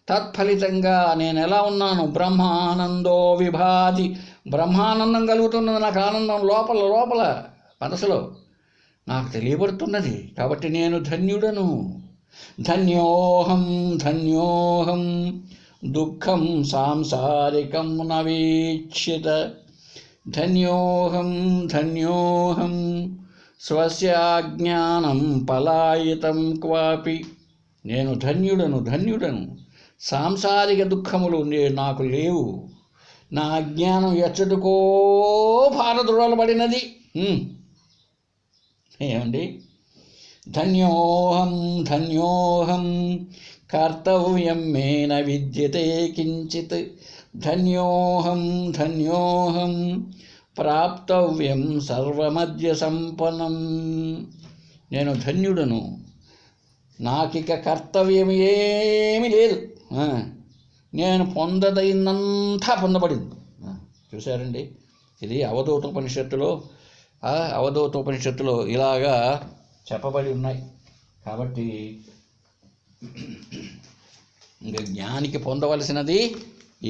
తత్ఫలితంగా నేను ఎలా ఉన్నాను? బ్రహ్మానందో విభాతి, బ్రహ్మానందం కలుగుతున్నది నాకు. ఆనందం లోపల లోపల మనసులో నాకు తెలియబడుతున్నది. కాబట్టి నేను ధన్యుడను. ధన్యోహం ధన్యోహం దుఃఖం సాంసారికం నవీక్షిత, ధన్యోహం ధన్యోహం స్వస్యాజ్ఞానం పలాయితం క్వాపి. నేను ధన్యుడను ధన్యుడను. సాంసారిక దుఃఖములు నాకు లేవు. నా అజ్ఞానం ఎచ్చటికో పారద్రోలబడినది. ఏమండి? ధన్యోహం ధన్యోహం కర్తవ్యం మే న విద్యతే కించిత్, ధన్యోహం ధన్యోహం ప్రాప్తవ్యం సర్వమద్య సంపన్నం. నేను ధన్యుడను, నాకిక కర్తవ్యం ఏమీ లేదు. నేను పొందదైనంతా పొందబడింది. చూశారండి, ఇది అవధూతోపనిషత్తులో ఇలాగా చెప్పబడి ఉన్నాయి. కాబట్టి ఇంకా జ్ఞానికి పొందవలసినది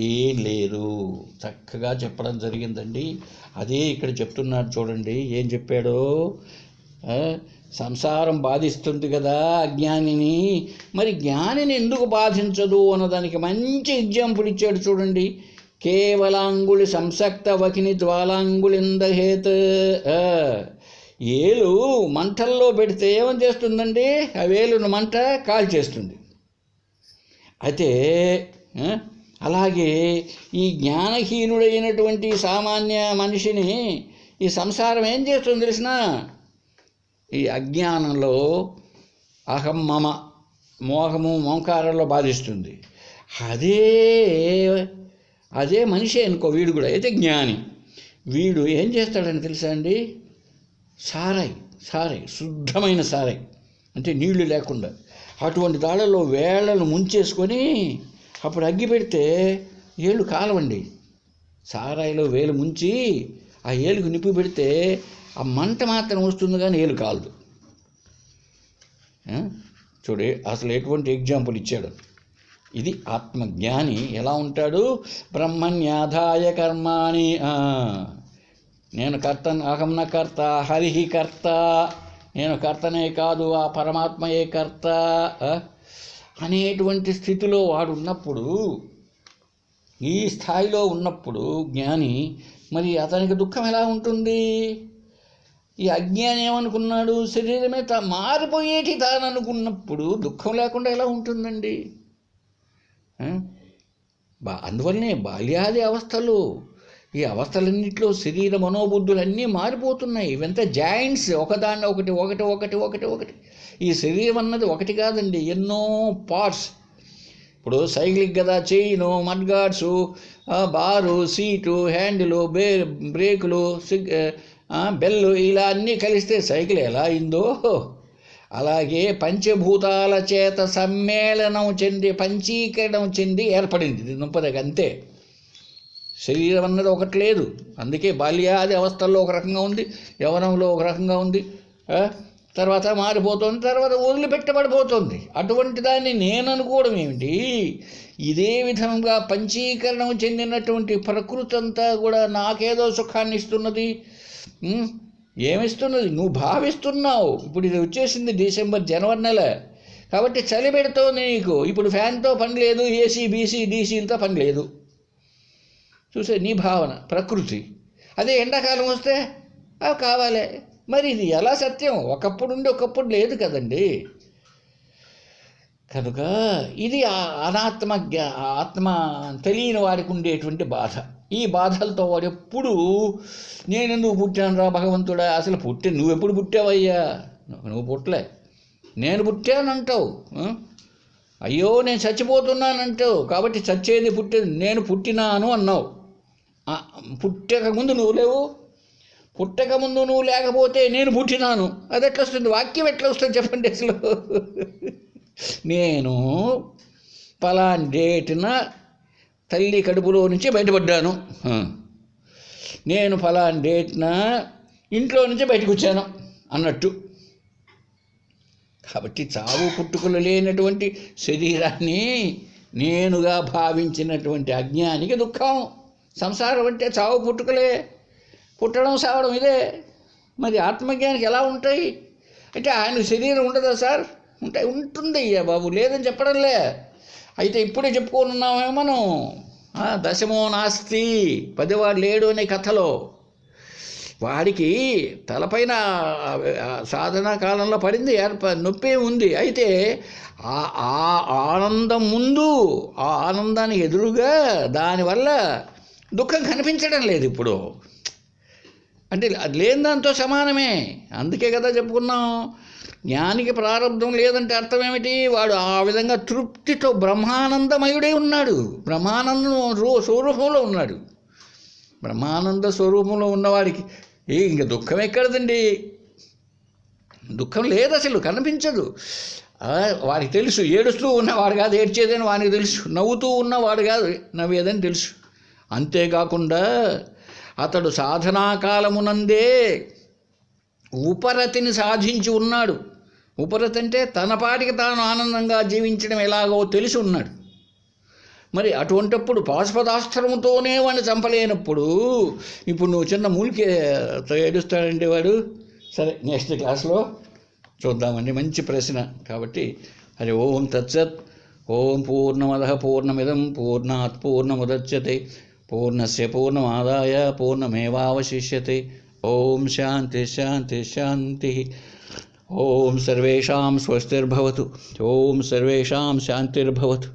ఏం లేదు, చక్కగా చెప్పడం జరిగిందండి. అదే ఇక్కడ చెప్తున్నాడు చూడండి, ఏం చెప్పాడో. సంసారం బాధిస్తుంది కదా అజ్ఞానిని, మరి జ్ఞానిని ఎందుకు బాధించదు అన్నదానికి మంచి ఎగ్జాంపుల్ ఇచ్చాడు చూడండి. కేవలాంగుళి సంసక్త వకిని జ్వాలాంగుళిందహేత్. ఏలు మంటల్లో పెడితే ఏమని చేస్తుందండి? ఆ వేలును మంట కాల్చేస్తుంది. అయితే అలాగే ఈ జ్ఞానహీనుడైనటువంటి సామాన్య మనిషిని ఈ సంసారం ఏం చేస్తుంది తెలిసిన? ఈ అజ్ఞానంలో అహం మమ మోహము మోంకారంలో బాధిస్తుంది. అదే మనిషి అనుకో వీడు కూడా. అయితే జ్ఞాని వీడు ఏం చేస్తాడని తెలుసా అండి? సారాయి శుద్ధమైన సారాయి అంటే నీళ్లు లేకుండా అటువంటి దాళ్ళలో వేళ్ళను ముంచేసుకొని అప్పుడు అగ్గి పెడితే ఏళ్ళు కాలవండి. సారాయిలో వేలు ముంచి ఆ ఏలుకు నిప్పు పెడితే ఆ మంట మాత్రం వస్తుంది కానీ ఏలు కాలదు. చూడే అసలు ఎటువంటి ఎగ్జాంపుల్ ఇచ్చాడు. ఇది ఆత్మజ్ఞాని ఎలా ఉంటాడు? బ్రహ్మణ్యాధాయ కర్మాణి. నేను కర్తను, అహం న కర్త హరిహి కర్త, నేను కర్తనే కాదు ఆ పరమాత్మయే కర్త అనేటువంటి స్థితిలో వాడు ఉన్నప్పుడు, ఈ స్థాయిలో ఉన్నప్పుడు జ్ఞాని, మరి అతనికి దుఃఖం ఎలా ఉంటుంది? ఈ అజ్ఞాని ఏమనుకున్నాడు? శరీరమే మారిపోయేటి తాననుకున్నప్పుడు దుఃఖం లేకుండా ఎలా ఉంటుందండి? అందువల్లనే బాల్యాది అవస్థలు, ఈ అవస్థలన్నింటిలో శరీర మనోబుద్ధులన్నీ మారిపోతున్నాయి. ఇవంతా జాయింట్స్, ఒకదాన్ని ఒకటి ఒకటి ఒకటి ఒకటి ఒకటి. ఈ శరీరం అన్నది ఒకటి కాదండి, ఎన్నో పార్ట్స్. ఇప్పుడు సైకిల్కి కదా చైను, మడ్గార్డ్సు, బారు, సీటు, హ్యాండిలు, బ్రేకులు, బెల్లు ఇలా అన్నీ కలిస్తే సైకిల్ ఎలా అయిందో అలాగే పంచభూతాల చేత సమ్మేళనం చెంది పంచీకరణం చెంది ఏర్పడింది ఇది దుంపదగ అంతే. శరీరం అన్నది ఒకటి లేదు. అందుకే బాల్యాది అవస్థల్లో ఒక రకంగా ఉంది, యవ్వనంలో ఒక రకంగా ఉంది, తర్వాత మారిపోతుంది, తర్వాత వదిలిపెట్టబడిపోతుంది. అటువంటి దాన్ని నేను అనుకోవడం ఏమిటి? ఇదే విధంగా పంచీకరణం చెందినటువంటి ప్రకృతి అంతా కూడా నాకేదో సుఖాన్ని ఇస్తున్నది. ఏమిస్తున్నది? నువ్వు భావిస్తున్నావు. ఇప్పుడు ఇది వచ్చేసింది జనవరి నెల, కాబట్టి చలి పెడుతోంది నీకు. ఇప్పుడు ఫ్యాన్తో పని లేదు, ఏసీ బీసీ డీసీలతో పని లేదు. చూసే నీ భావన ప్రకృతి. అదే ఎండాకాలం వస్తే అవి కావాలి. మరి ఇది ఎలా సత్యం? ఒకప్పుడు ఉండి ఒకప్పుడు లేదు కదండి. కనుక ఇది ఆత్మ తెలియని వాడికి ఉండేటువంటి బాధ. ఈ బాధలతో వాడు ఎప్పుడు నేనెందుకు పుట్టాను రా భగవంతుడా, అసలు నువ్వెప్పుడు పుట్టావయ్యా? నువ్వు పుట్టలే, నేను పుట్టానంటావు. అయ్యో నేను చచ్చిపోతున్నానంటావు. కాబట్టి చచ్చేది పుట్టేది నేను పుట్టినాను అన్నావు. పుట్టకముందు నువ్వు లేవు, పుట్టకముందు నువ్వు లేకపోతే నేను పుట్టినాను. అది ఎట్లా వస్తుంది? వాక్యం ఎట్లా వస్తుంది చెప్పండి అసలు? నేను పలానా డేట్న తల్లి కడుపులో నుంచి బయటపడ్డాను, నేను ఫలానా డేట్న ఇంట్లో నుంచి బయటకు వచ్చాను అన్నట్టు. కాబట్టి చావు పుట్టుకలు లేనటువంటి శరీరాన్ని నేనుగా భావించినటువంటి అజ్ఞానికి దుఃఖం. సంసారం అంటే చావు పుట్టుకలే, పుట్టడం సావడం ఇదే. మరి ఆత్మజ్ఞానికి ఎలా ఉంటాయి అంటే ఆయన శరీరం ఉండదా సార్? ఉంటుంది అయ్యా బాబు, లేదని చెప్పడంలే. అయితే ఇప్పుడే చెప్పుకోనున్నామే మనం, దశమో నాస్తి, పదివాడు లేడు అనే కథలో. వాడికి తలపైన సాధనా కాలంలో పడింది, నొప్పి ఉంది. అయితే ఆ ఆనందం ముందు, ఆ ఆనందానికి ఎదురుగా దానివల్ల దుఃఖం కనిపించడం లేదు ఇప్పుడు. అంటే అది లేని దాంతో సమానమే. అందుకే కదా చెప్పుకున్నాం, జ్ఞానికి ప్రారంభం లేదంటే అర్థం ఏమిటి? వాడు ఆ విధంగా తృప్తితో బ్రహ్మానందమయుడై ఉన్నాడు, బ్రహ్మానందం స్వరూపంలో ఉన్నాడు. బ్రహ్మానంద స్వరూపంలో ఉన్నవాడికి ఇంక దుఃఖం ఎక్కడదండి? దుఃఖం లేదు, అసలు కనిపించదు. వాడికి తెలుసు, ఏడుస్తూ ఉన్నవాడు కాదు ఏడ్చేదని వానికి తెలుసు, నవ్వుతూ ఉన్నవాడు కాదు నవ్వేదని తెలుసు. అంతేకాకుండా అతడు సాధనాకాలమునందే ఉపరతిని సాధించి ఉన్నాడు. ఉపరతి అంటే తన పాటికి తాను ఆనందంగా జీవించడం ఎలాగో తెలిసి ఉన్నాడు. మరి అటువంటిప్పుడు పాశుపదాస్త్రముతోనే వాడిని చంపలేనప్పుడు ఇప్పుడు నువ్వు చిన్న మూలికి ఏడుస్తాడంటే వాడు. సరే, నెక్స్ట్ క్లాస్లో చూద్దామండి, మంచి ప్రశ్న కాబట్టి. హరి ఓం తత్సత్. ఓం పూర్ణమదః పూర్ణమిదం పూర్ణాత్ పూర్ణముదచ్యతే పూర్ణస్య పూర్ణమాదాయ పూర్ణమేవావశిష్యతే. ఓం శాంతి శాంతి శాంతి. ఓం సర్వేషాం స్వస్తిర్భవతు. ఓం సర్వేషాం శాంతిర్భవతు.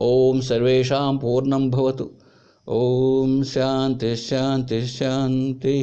ఓం సర్వేషాం పూర్ణం భవతు. ఓం శాంతి శాంతి శాంతి.